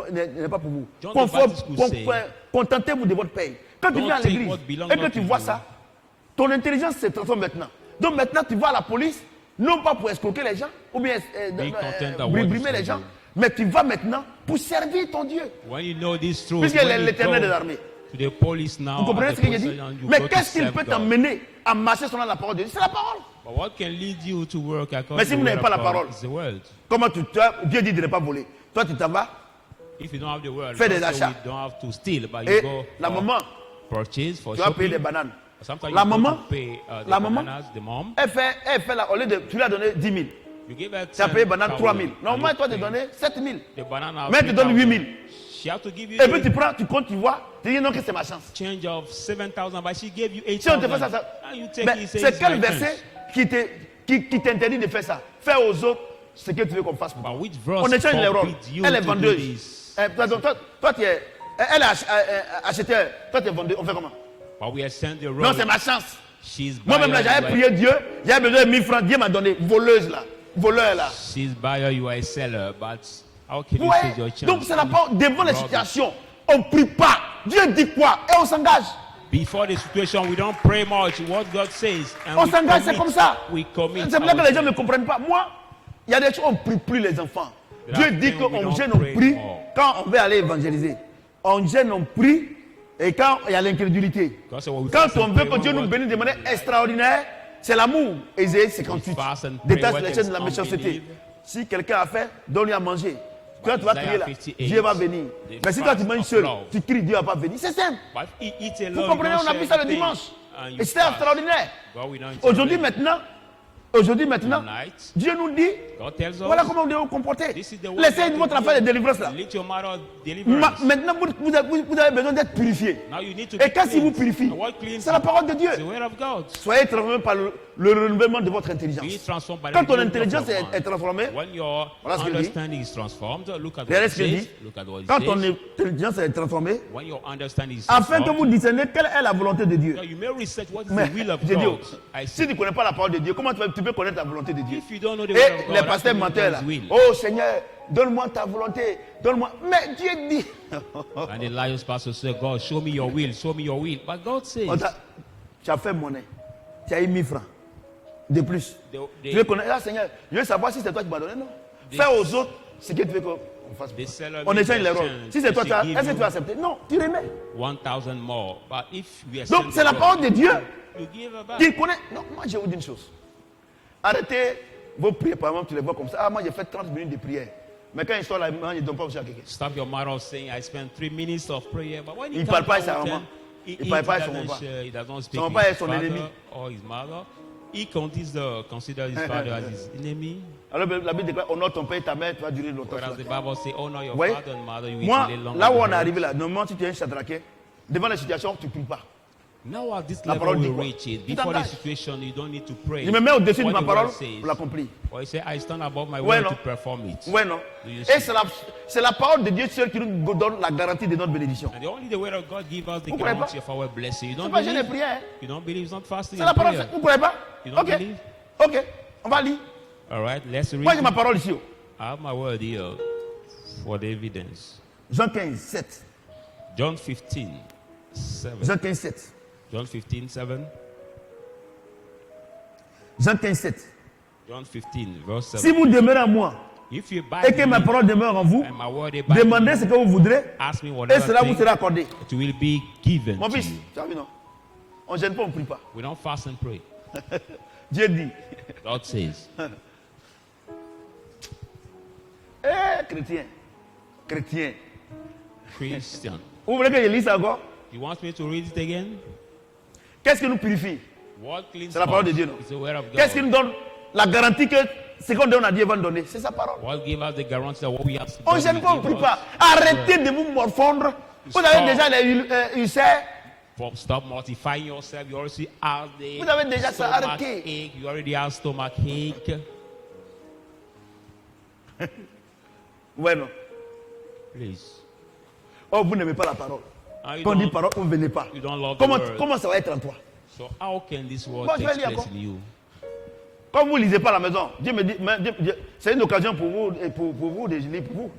pas pour vous. John the Baptist could say, Contentez-vous de votre paye. Quand tu don't viens à take l'église what belongs et que not tu to vois you. ça, ton intelligence se transforme maintenant. Donc maintenant, tu vas à la police, non pas pour escroquer les gens, ou bien content that what brimer is les gens, for you. mais tu vas maintenant pour servir ton Dieu. When you know this truth, Puisqu'il est when you l'éternel go des armées. to the police now, Vous comprenez at ce the que je dis? police, you Mais go to qu'est-ce qu'il serve peut God. t'emmener à marcher selon la parole de Dieu? C'est la parole. But what can lead you to work according Mais si to vous the n'avez word pas la of God parole, is the word. Comment Dieu dit de ne pas voler. Toi, tu t'en vas If you don't have the word, Fais God des say achats. we don't have to steal, but you et go la for maman, purchase for tu vas payer shopping. des bananes. Sometimes La you go maman, to pay the la maman, bananas, the mom. elle fait au lieu de, tu lui as donné 10 000. You give her Tu as payé 10 banane 3 000. and Normalement, you toi, tu pay donné 7 000. the banana Mais elle te donne 8 000. She have to give you Et puis a tu prends, tu comptes, tu vois, tu dis non que c'est ma chance. change of 7,000, but she gave you Si on te 8,000. fait ça, And you take mais it, say c'est it's quel my verset chance. qui t'interdit de faire ça? Fais aux autres ce que tu veux qu'on fasse pour toi. But which verse On échange les rôles. forbids you Elle est to do vendeuse. this? Toi, tu es. Elle est acheteur. Toi, tu es vendeuse. On fait comment? But we are sent the Non, role. c'est ma chance. She's Moi-même, là, buyer, j'avais you are- prié Dieu. J'avais besoin de 1000 francs. Dieu m'a donné. Voleuse, là. Voleur, là. She's buyer, you are a seller. But how can you Ouais. choose your chance? Donc, c'est la parole. Devant les Rob. situations, on ne prie pas. Dieu dit quoi? Et on s'engage. Before the situation, we don't pray much. What God says, and On we s'engage, c'est commit. comme ça. We commit. C'est pour ça que les gens ourselves. ne comprennent pas. Moi, il y a des choses, on ne prie plus les enfants. There Dieu are dit things we qu'on don't gêne, on pray prie more. quand on veut aller évangéliser. On gêne, on prie, et quand il y a l'incrédulité. God said, well, we Quand fast on and veut pray, que Dieu we nous want- bénisse de manière extraordinaire, c'est l'amour. Ésaïe 58. fast and pray, Détache what les chaînes is de la méchanceté. unbelief? Si quelqu'un a faim, donne-lui à manger. Quand tu vas Isaiah prier là, 58, Dieu va venir. the Mais si toi tu fast manges of seul, love. tu cries, Dieu va pas venir. C'est simple. But if he eats alone, Vous you comprenez, don't on a share vu ça le anything, dimanche. and you Et c'était fast. extraordinaire. God will not Aujourd'hui intervene. maintenant, Tonight, Dieu nous dit, God tells us, voilà comment on doit vous comporter. this is the way Laissez God votre will affaire de do. délivrance là. Let your matter of deliverance. Maintenant, vous avez besoin d'être purifié. Now you need to Et be qu'est-ce qui vous cleansed. purifie? And what cleans C'est la you? parole de Dieu. It's the word of God. Soyez transformés par le renouvellement de votre Be intelligence. transformed by the Quand ton renewing of intelligence your est mind. transformée, When your Voilà ce qu'il dit. understanding is transformed, look at regardez what ce it qu'il says. dit. Look at what it Quand ton says. intelligence est transformée, When your understanding is afin que transformed, vous discerniez quelle est la volonté de Dieu. you may research what is Mais, the will of j'ai dit, God. I si say, tu ne connais pas la parole de Dieu, comment tu peux connaître la volonté de Dieu? if you don't know the Et will of God, les how pasteurs can you know menteurs là, His will? oh Seigneur, donne-moi ta volonté, donne-moi. Mais Dieu dit, And the lions pastor say, God, show me your will, show me your will. But God says, tu as fait monnaie, tu as eu 1000 francs de plus. the- Tu veux connaître, ah Seigneur, je veux savoir si c'est toi qui m'as donné, non. Fais aux autres ce que tu veux qu'on fasse. the seller On made échange les the rôles. change. Si c'est toi, She est-ce give que tu you vas accepter? Non, tu remets. 1,000 more. But if we are Donc c'est la parole de Dieu you give her back. qui connaît. Non, moi je vais vous dire une chose. Arrêtez vos prières, par exemple, tu les vois comme ça. Ah, moi j'ai fait 30 minutes de prière. Mais quand ils sont là, ils ne donnent pas aussi à quelqu'un. Stop your mouth of saying, I spent 3 minutes of prayer. But when Il he parle comes pas à out sa with maman. 10, Il parle pas à son doesn't papa. share, he doesn't speak Son to papa est his son father ennemi. or his mother. He consider his father as his enemy. Alors la Bible déclare, honore ton père et ta mère, tu vas durer longtemps. Whereas the Bible says, honor your Vous voyez, father and mother, you will moi, live long. là où on on the est earth. arrivé là, normalement, si tu es un chatraqué, devant la situation, tu ne pries pas. Now at this La level parole we dit quoi? reach it. Tu Before the t'engages. situation, you don't need to pray. Je me mets au-dessus de What ma the parole word says. pour l'accomplir. Or he said, I stand above my Ouais, word non. to perform it. Ouais, non. Do you Et see? c'est la parole de Dieu seul qui nous donne la garantie de notre bénédiction. And only the word of God gives us the Vous croyez guarantee pas? of our blessing. You C'est don't pas j'ai les believe? prières. You don't believe? It's not fasting C'est la and parole. prayer. Vous ne croyez pas? You don't Ok. believe? Ok. On va lire. All right, let's read. Moi, j'ai it. ma parole ici. Oh. I have my word here for the evidence. Jean 15, 7. John 15, 7. Jean 15, 7. John 15, 7. Jean 15, 7. John 15, verse 7. Si vous demeurez en moi If you et abide que in ma me, parole demeure en vous, and my word abide in demandez ce you, que vous voudrez ask me et whatever cela vous thing, sera accordé. it will be given Mon to fils, you. tu as vu, non? On ne gêne pas, on ne prie pas. We don't fast and pray. Dieu dit. God says, Chrétien. Chrétien. Christian. Vous voulez que je lise ça encore? You want me to read it again? Qu'est-ce qui nous purifie? What cleans C'est la parole de us? Dieu, non? It's the word of Qu'est-ce qui God. nous donne la garantie que ce qu'on donne à Dieu va nous donner? C'est sa parole. What gives us the guarantee that what we have On ne God gêne will pas, on ne give prie us? pas. Arrêtez de vous morfondre. Vous avez déjà les ulcères. Stop mortifying yourself. You already have the Vous avez déjà ça, stomach arrêtez. ache. You already have stomach ache. Ouais, non. Please. Oh, vous n'aimez pas la parole. you Quand on dit don't- parole, on ne venait pas. You don't love the Comment, word. comment ça va être en toi? So how can this word Moi, je vais take lire place encore. in you? Comme vous ne lisez pas à la maison, Dieu me dit, c'est une occasion pour vous, et pour vous de lire pour vous.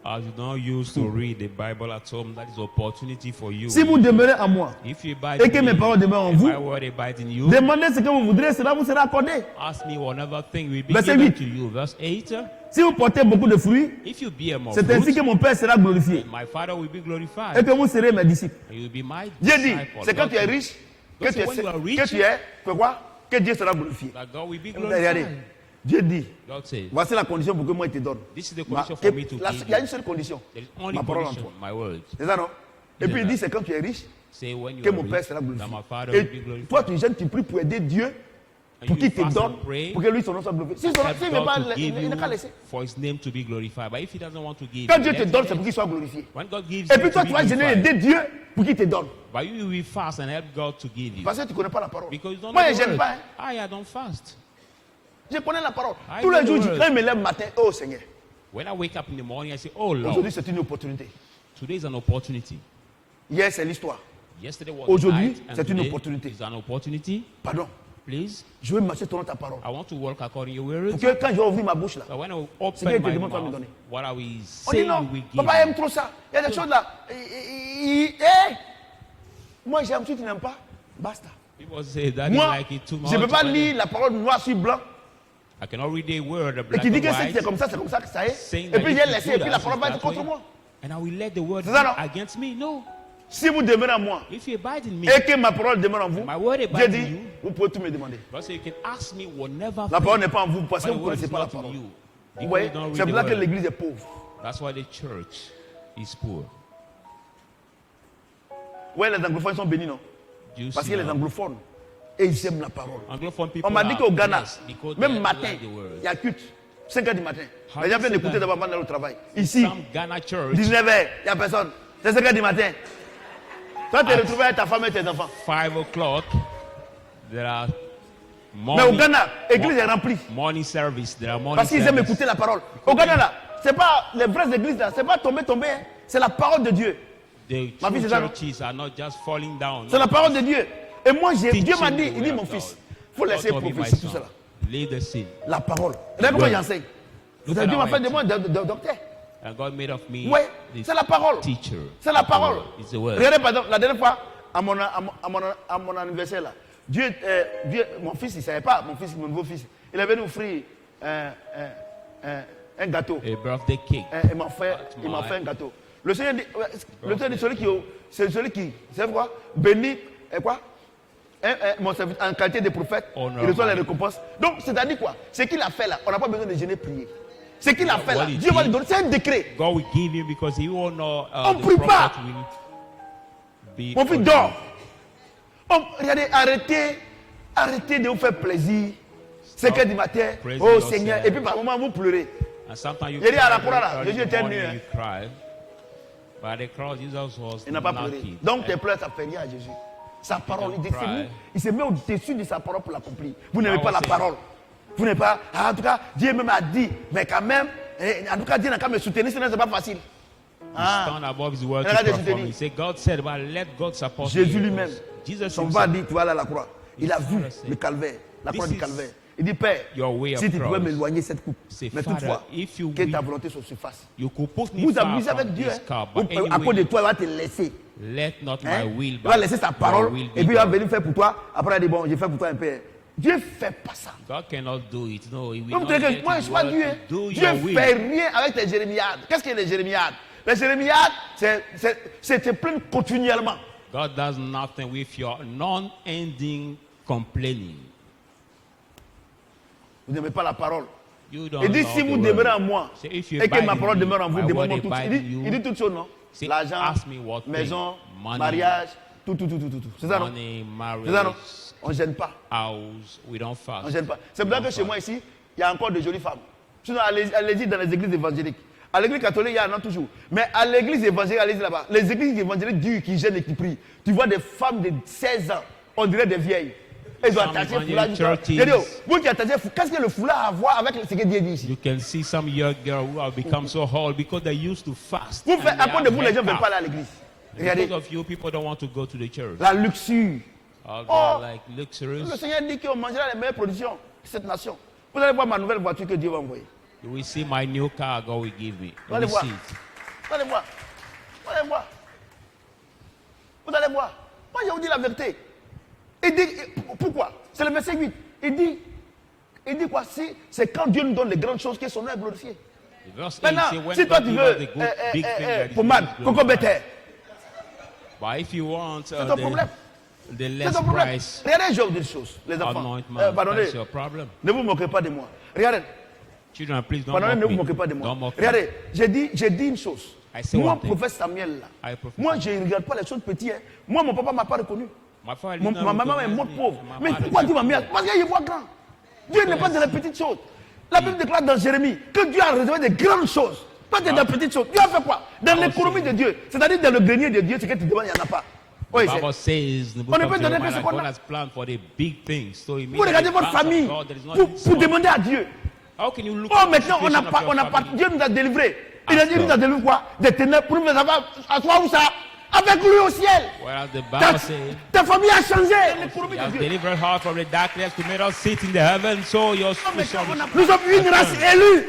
As you don't use to read the Bible at home, that is opportunity for you. Si vous demeurez en moi, If you abide et que in mes me, paroles demeurent en and vous, my word abide in you, demandez ce que vous voudrez, cela vous sera accordé. ask me whatever thing will be Verset given 8. to you. Verse 8. Si vous portez beaucoup de fruits, If you bear more c'est ainsi fruit, que mon Père sera glorifié my Father will be et glorified. que vous serez mes disciples. And you will be my Dieu dit, disciple. c'est quand God tu es said riche que God tu es, said when you are rich, que tu es, que quoi? Que Dieu sera glorifié. that God will be Regardez, glorified. Dieu dit, God said, voici la condition pour que moi je te donne. this is the Ma- condition que- for me to la- give Il y a you. une seule condition, There is only ma parole en condition, toi. my words. C'est ça non? Et puis il that. dit, c'est quand tu es riche Say when you que are mon Père rich, sera that glorifié. my Father will be Et glorified. toi tu jeûnes, tu pries pour aider Dieu, And pour you qu'il te fast donne, and pray, pour que lui son nom soit glorifié. S'il help ne veut God pas, to give il n'a qu'à you laisser. for his name to be glorified. But if he doesn't want to give Quand you, Dieu te let donne, him. c'est pour qu'il soit glorifié. When God gives Et you puis to toi be tu vas jeûner et glorified. aider Dieu pour qu'il te donne. But you will fast and help God to give you. Parce que tu ne connais pas la parole. Because you don't Moi know je the ne word. gêne pas. Hein. I don't fast. Je connais la parole. I Tous know les the jours, word. quand je me lève matin, oh Seigneur, When I wake up in the morning, I say, oh Lord, aujourd'hui c'est une opportunité. today is an opportunity. Hier c'est l'histoire. Yesterday was Aujourd'hui, the night, and c'est une today opportunité. is an opportunity. Pardon. Please, Je veux marcher selon ta parole. I want to work according to your Pour words. que quand je vais ouvrir ma bouche là, But when I Seigneur, open te my demande pas de me mouth, donner. what I will on dit say non, will give papa you. aime trop ça. Il y a des choses là. Moi j'aime, si tu n'aimes pas, basta. People say that they Moi, like it too much. je ne peux pas but lire la parole noir sur blanc I cannot read a word et black qui dit and que c'est white. comme ça, c'est comme ça que ça est. Saying Et that puis if j'ai you laissé, do et puis that, la it's parole va that être contre way, moi. And I will let the word C'est ça, be non? against me. No. Si vous demeurez en moi If you abide in me, et que ma parole demeure en vous, my word Dieu abides in dit, you. vous pouvez tout me demander. God said you can ask me whatever La thing, parole n'est pas en vous parce que but vous the ne word connaissez is pas la not in parole. you. Vous People voyez, don't c'est read pour the ça que word. l'église est pauvre. That's why the church is poor. Ouais, les anglophones sont bénis, non? You Parce see que les now, anglophones, et ils aiment la parole. Anglophone people On m'a dit are qu'au Ghana, blessed because même they matin, like the word. il y a culte. 5 h du matin. How Les gens you viennent say écouter that? d'abord avant d'aller au travail. Ici, Some Ghana church, 19 h, il n'y a personne. C'est 5 h du matin. Toi, tu es retrouvé avec ta femme et tes enfants. 5 o'clock, there are Mais au Ghana, l'église est remplie. morning service. There are morning Parce qu'ils aiment service. écouter la parole. Au Ghana, là, c'est pas les vraies églises, là, c'est pas tomber, hein. C'est la parole de Dieu. The Ma true fille, c'est ça, non? churches are not just falling down. C'est la parole de Dieu. Et moi, Teaching Dieu m'a dit, the il dit, word mon of fils, God. il faut laisser God told me, my prophétiser tout son, cela. lay the seed. La parole. Regarde comment Word. j'enseigne. Vous Look avez at Dieu m'a how fait I de moi docteur. And God made of me Ouais, this c'est la parole. teacher. C'est la of the parole. word. It's the word. Regardez par exemple, la dernière fois, à mon anniversaire, là, Dieu, mon fils, il ne savait pas, mon nouveau fils, il avait nous offrir un gâteau. A birthday cake. Il m'a fait un gâteau. Le Seigneur dit, c'est celui qui, c'est quoi, béni, et quoi, mon serviteur, en qualité de prophète, Honor il reçoit les my- récompenses. Donc, c'est-à-dire quoi? Ce qu'il a fait là, on n'a pas besoin de jeûner, prier. Ce qu'il a fait là, what he Dieu va did- lui donner, c'est un décret. God will give him because he will know On the prie pas. prophet will be Mon fils ordained. dort. Regardez, arrêtez de vous faire plaisir. 5 h du matin, praising oh yourself. Seigneur, et puis par moment vous pleurez. And sometimes you Il a dit à la cry croix, là, early in Jésus the était morning, nu, hein. you cry. But at the cross, Jesus was Il n'a pas pleuré. naked. Donc tes pleurs, ça fait rien à Jésus. Sa parole, don't il s'est cry. mis- il se met au-dessus de sa parole pour l'accomplir. Vous n'aimez Now pas la say- parole. Vous n'aimez pas. En tout cas, Dieu même a dit, mais quand même, en tout cas, Dieu n'a qu'à me soutenir, sinon c'est pas facile. Ah. Stand above his word to Regardez, perform. soutenir. He said, God said, but let God support Jésus you. lui-même, Jesus son va himself, dit, tu vas aller à la croix. Il a vu Father said, le calvaire, la croix "This du is calvaire. Il dit, Père, your way of si tu pouvais cross." m'éloigner cette coupe, Say, mais Father, toutefois, if you que ta will- volonté se fasse. you could put me Vous far amusez from avec Dieu. this Hein. cup, but À cause anyway, de toi, il va te laisser. let not Hein? my will, Il va but laisser sa your parole will be et puis il va done. venir faire pour toi. Après, il va dire, bon, j'ai fait pour toi un peu. Dieu ne fait pas ça. God cannot do it. No, he will Donc, not get moi, je ne his suis pas word Dieu. to Hein. do Dieu your ne will. fait rien avec tes jérémiades. Qu'est-ce que les jérémiades? Les jérémiades, c'est plein continuellement. God does nothing with your non-ending complaining. Vous n'aimez pas la parole. You don't Il dit, love si the vous word. demeurez en moi Say, if you et que abide ma in parole me, demeure en vous, my word demandez tout. abide in you. Il dit toutes choses, non? Say, L'argent, ask me what thing. maison, Money, mariage, tout. C'est ça, non? Money, C'est ça, non? marriage, On ne gêne pas. house, we don't On fast. ne gêne pas. C'est pour ça que chez moi ici, il y a encore de jolies femmes. Sinon, allez-y dans les églises évangéliques. À l'église catholique, il y en a toujours. Mais à l'église évangélique, allez-y là-bas. Les églises évangéliques dures qui gênent et qui prient. Tu vois des femmes de 16 ans, on dirait des vieilles. Elles ont Some attaché le evangelic foulard. churches- Je dis, oh, vous qui attachez, qu'est-ce que le foulard a à voir avec ce que Dieu dit ici? You can see some young girls who have become so old because they used to fast. Vous and faites, they à cause de have vous, les gens ne veulent haircut. pas aller à l'église. Regardez. Because of you, people don't want to go to the church. La luxure. Or Oh. they're like luxurious. Le Seigneur dit qu'on mangera les meilleures productions de cette nation. Vous allez voir ma nouvelle voiture que Dieu va envoyer. You will see my new car God will give me. Vous You allez will voir. see it. Vous allez voir. Vous allez voir. Vous allez voir. Moi, je vous dis la vérité. Il dit, pourquoi? C'est le verset 8. Il dit quoi? Si, c'est quand Dieu nous donne les grandes choses que son nom est glorifié. The verse 8 Maintenant, say when si toi God tu give veux, us the good, big thing that is pommade, good, coco better, but if you want c'est ton problème. the C'est less ton problème. price Regardez, je vous dis une chose, les enfants. anointment, Pardonnez, that's your problem. ne vous moquez pas de moi. Regardez, Children, please don't pardonnez, mock ne vous me. moquez pas de moi. Don't mock me. Regardez, j'ai dit une chose. I say Moi, one thing. prophète Samuel, là, I prophesy. moi, je ne regarde pas les choses petites. Hein. Moi, mon papa ne m'a pas reconnu. My father did Ma not maman est recognize morte me. pauvre. My Mais mother pourquoi did Dieu m'a not mis à... Parce qu'il voit grand. Dieu n'est pas dans les petites choses. La Bible déclare dans Jérémie que Dieu a réservé des grandes choses. Toi, tu es dans les petites choses. Dieu a fait quoi? Dans l'économie de Dieu. C'est-à-dire dans le grenier de Dieu, ce que tu demandes, il n'y en a pas. Oui, The Bible says in the book On ne of peut donner que Jeremiah ce that qu'on God a. has planned for the big things. So it means Vous that regardez the votre plans of famille God, there is not pour this one. demander à Dieu. How can you look Oh, at the maintenant, on situation n'a of pas, your on n'a pas, family? Dieu nous a délivrés. Il a dit, il nous a Ask délivré quoi? Des ténèbres pour nous avoir à soi où ça? Avec lui au ciel. Whereas the Ta, Bible says ta famille a changé. L'économie He de has Dieu. delivered her from the darkness to make us sit in the heavens. So your Nous sommes une race élue.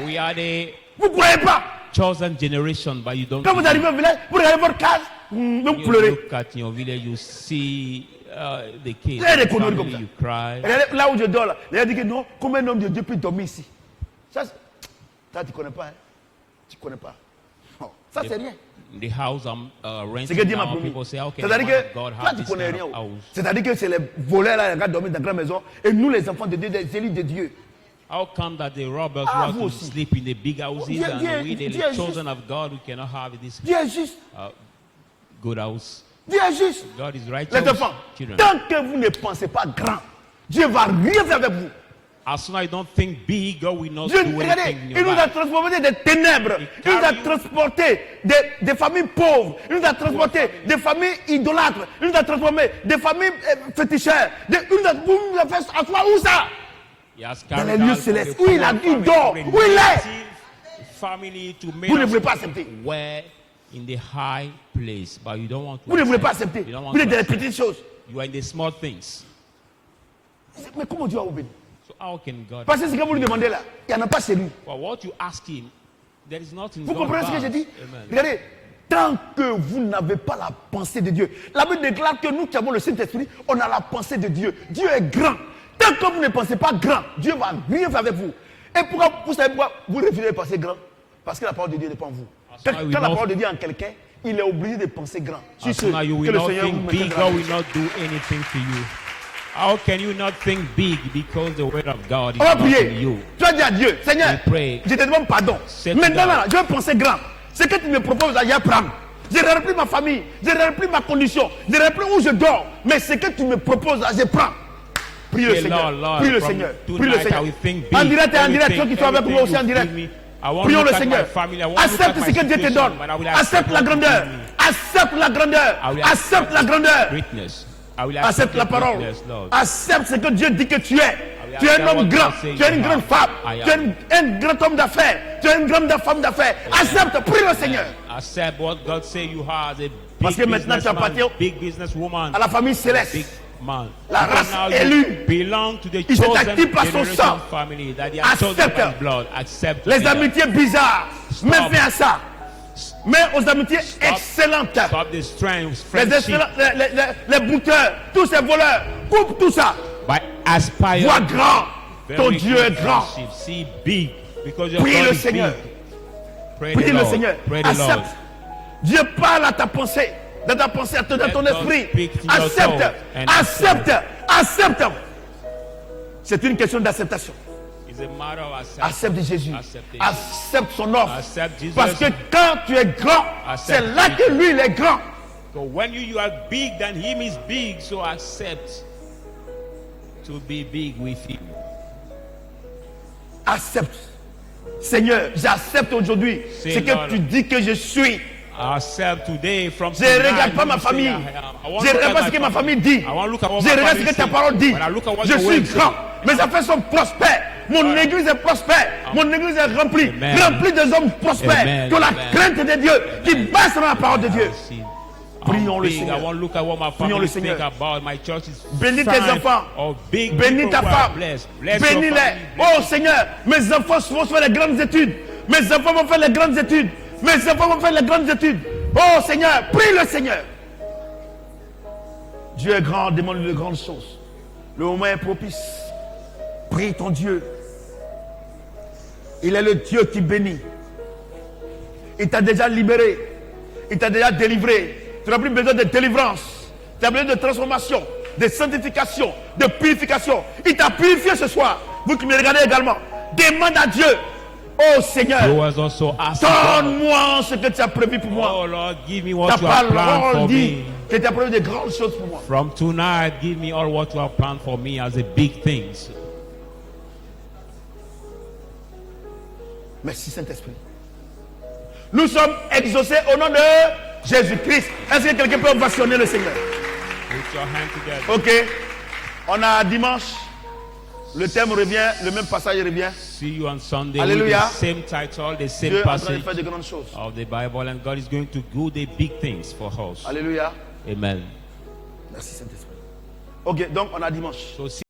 we are the Vous ne croyez pas? chosen generation, but you don't. Quand vous arrivez au village, vous regardez votre case, vous you pleurez. look at your village, you see the kids, Il y a des the conneries family, comme ça. you cry. Regardez, là où je dors, là, il a dit que non, combien d'hommes de Dieu peut dormir ici? Ça, tu ne connais pas. Hein? Tu ne connais pas. Non, ça, c'est rien. The house I'm C'est que renting Dieu m'a now, promis. people say, how can C'est-à-dire a man que of God toi, have tu this connais kind rien. of house? C'est-à-dire que c'est les voleurs là, qui dorment dans la grande maison. Et nous, les enfants de Dieu, des élus de Dieu. How come that the robbers Ah, want vous to aussi. sleep in the big houses Dieu- and Dieu- we, the Dieu est chosen of God, we cannot have this Dieu est juste. good house? Dieu est juste. God is righteous. Les enfants, Children. tant que vous ne pensez pas grand, Dieu ne va rien faire avec vous. As soon as you don't think big, God will not Dieu, do regardez, anything in il your nous a life. transporté des ténèbres. Il nous a transporté des familles pauvres. Il nous a transporté des familles idolâtres. Il nous a transformé des familles féticheurs. Il nous a fait à soi où ça? He has Dans les carried lieux out célestes. from Où the il a poor dit family, dort. from the Où il est? relative family to make Vous ne us voulez pas accepter. where in the high place, but you don't want to. Vous ne voulez pas accept. accepter. You don't want Vous êtes to dans les accept. petites choses. You are in the small things. Mais comment Dieu va vous bénir? So how can God? Parce que ce que vous lui demandez là, il n'y en a pas chez lui. For what you ask Him, there is nothing. Vous God comprenez ce que does. j'ai dit? Amen. Regardez, tant que vous n'avez pas la pensée de Dieu, la Bible déclare que nous qui avons le Saint-Esprit, on a la pensée de Dieu. Dieu est grand. Tant que vous ne pensez pas grand, Dieu va rien faire avec vous. Et pourquoi, vous savez pourquoi vous refusez de penser grand? Parce que la parole de Dieu n'est pas en vous. Quand, why we quand la know- parole de Dieu est en quelqu'un, il est obligé de penser grand. As soon as you que will le not Seigneur vous think mette big, grand. God will not do anything to you. How can you not think big because the word of God is On va not in prier. you? Tu vas dire à Dieu, Seigneur, We pray. je te demande pardon. Set Maintenant, down. là, je vais penser grand. Ce que tu me proposes, là, je vais prendre. Je ne regarde plus ma famille, je ne regarde plus ma condition, je ne regarde plus où je dors. Mais ce que tu me proposes, là, je prends. Prie le Say, Seigneur. Lord, Lord, Prie le from Seigneur. tonight Prie le I Seigneur. will think big. En direct et en direct, ceux qui sont avec moi aussi en Everything direct. you give me, I won't Prions look le at my Seigneur. family, I won't look Accepte at ce my que Dieu te situation, donne. but I will Accepte la what you grandeur. give me. Accepte la grandeur. I will Accepte la grandeur. greatness. I will Accepte la your parole. greatness, Lord. Accepte ce que Dieu dit que tu es. will Tu es un accept homme what grand. God says Tu es une you grande are. femme. I Tu es am. un grand homme d'affaires. Tu es une grande femme d'affaires. Accepte. Prie le Seigneur. Accept what God say you are as a Parce big que maintenant, tu businessman, appartiens big businesswoman, À la famille big céleste. man. La Because race now élue. you belong to the Il s'est chosen acquis par son generation sang. family that they are chosen by Accepte. His blood. Accept Les it. amitiés bizarres. Stop. Mets fin à ça. Mais aux amitiés excellentes. Stop the strength, Les, friendship, excellents, les bouteurs, tous ces voleurs. Coupe tout ça. by aspire. Vois grand. Ton Very Dieu good est grand. friendship. See big because your Prie God le is Seigneur. big. Pray Prie the le Lord. Seigneur. Pray the Lord. Accepte. Dieu parle à ta pensée. Dans ta pensée, dans Let ton God esprit. speak to your Accepte. soul and Accepte. Accepte. C'est une question d'acceptation. It's a matter of acceptance. Accepte Jésus. Acceptation. Accepte son offre. Accept Jesus. Parce que quand tu es grand, c'est Accept là que lui, il est grand. So when you are big, then Him is big. So accept to be big with Him. Accepte. Seigneur, j'accepte aujourd'hui Say, ce que Lord, tu dis que je suis. Accept today from Je ne tonight, regarde pas you ma say, famille. I Je ne regarde pas ce que ma famille dit. I want to look at what Je my regarde ce family que ta say. parole dit. When I look at what Je the suis word say, grand. Mes affaires sont prospères. Mon église est prospère. Mon église est remplie. Amen. Remplie des hommes prospères. Amen. Qui ont la Amen. crainte de Dieu. Qui basent sur la parole de Dieu. Prions le I Seigneur. want to look at what my Prions le family Seigneur. think about. My church is Bénis tes fine enfants. of big Bénis people ta who are femme. blessed. Bless your Bénis-les. family. Oh Seigneur, mes enfants vont faire les grandes études. Mes enfants vont faire les grandes études. Mes enfants vont faire les grandes études. Oh Seigneur, prie le Seigneur. Dieu est grand, demande de grandes choses. Le moment est propice. Prie ton Dieu. Il est le Dieu qui bénit. Il t'a déjà libéré. Il t'a déjà délivré. Tu n'as plus besoin de délivrance. Tu as besoin de transformation, de sanctification, de purification. Il t'a purifié ce soir. Vous qui me regardez également, demande à Dieu. Oh Seigneur, You was also asking God, donne-moi ce que tu as prévu pour moi. oh Lord, give me Ta what you have planned parole for dit me. que tu as prévu de grandes choses pour moi. From tonight, give me all what you have planned for me as the big things. Merci Saint-Esprit. Nous sommes exaucés au nom de Jésus-Christ. Est-ce que quelqu'un peut ovationner le Seigneur? Put your hand together. Ok. On a dimanche. Le thème revient, le même passage revient. See you on Sunday Hallelujah. with the same title, the same Dieu est en train de passage faire de grandes choses. of the Bible, and God is going to do the big things for us. Alléluia. Amen. Merci Saint-Esprit. Ok, donc on a dimanche. So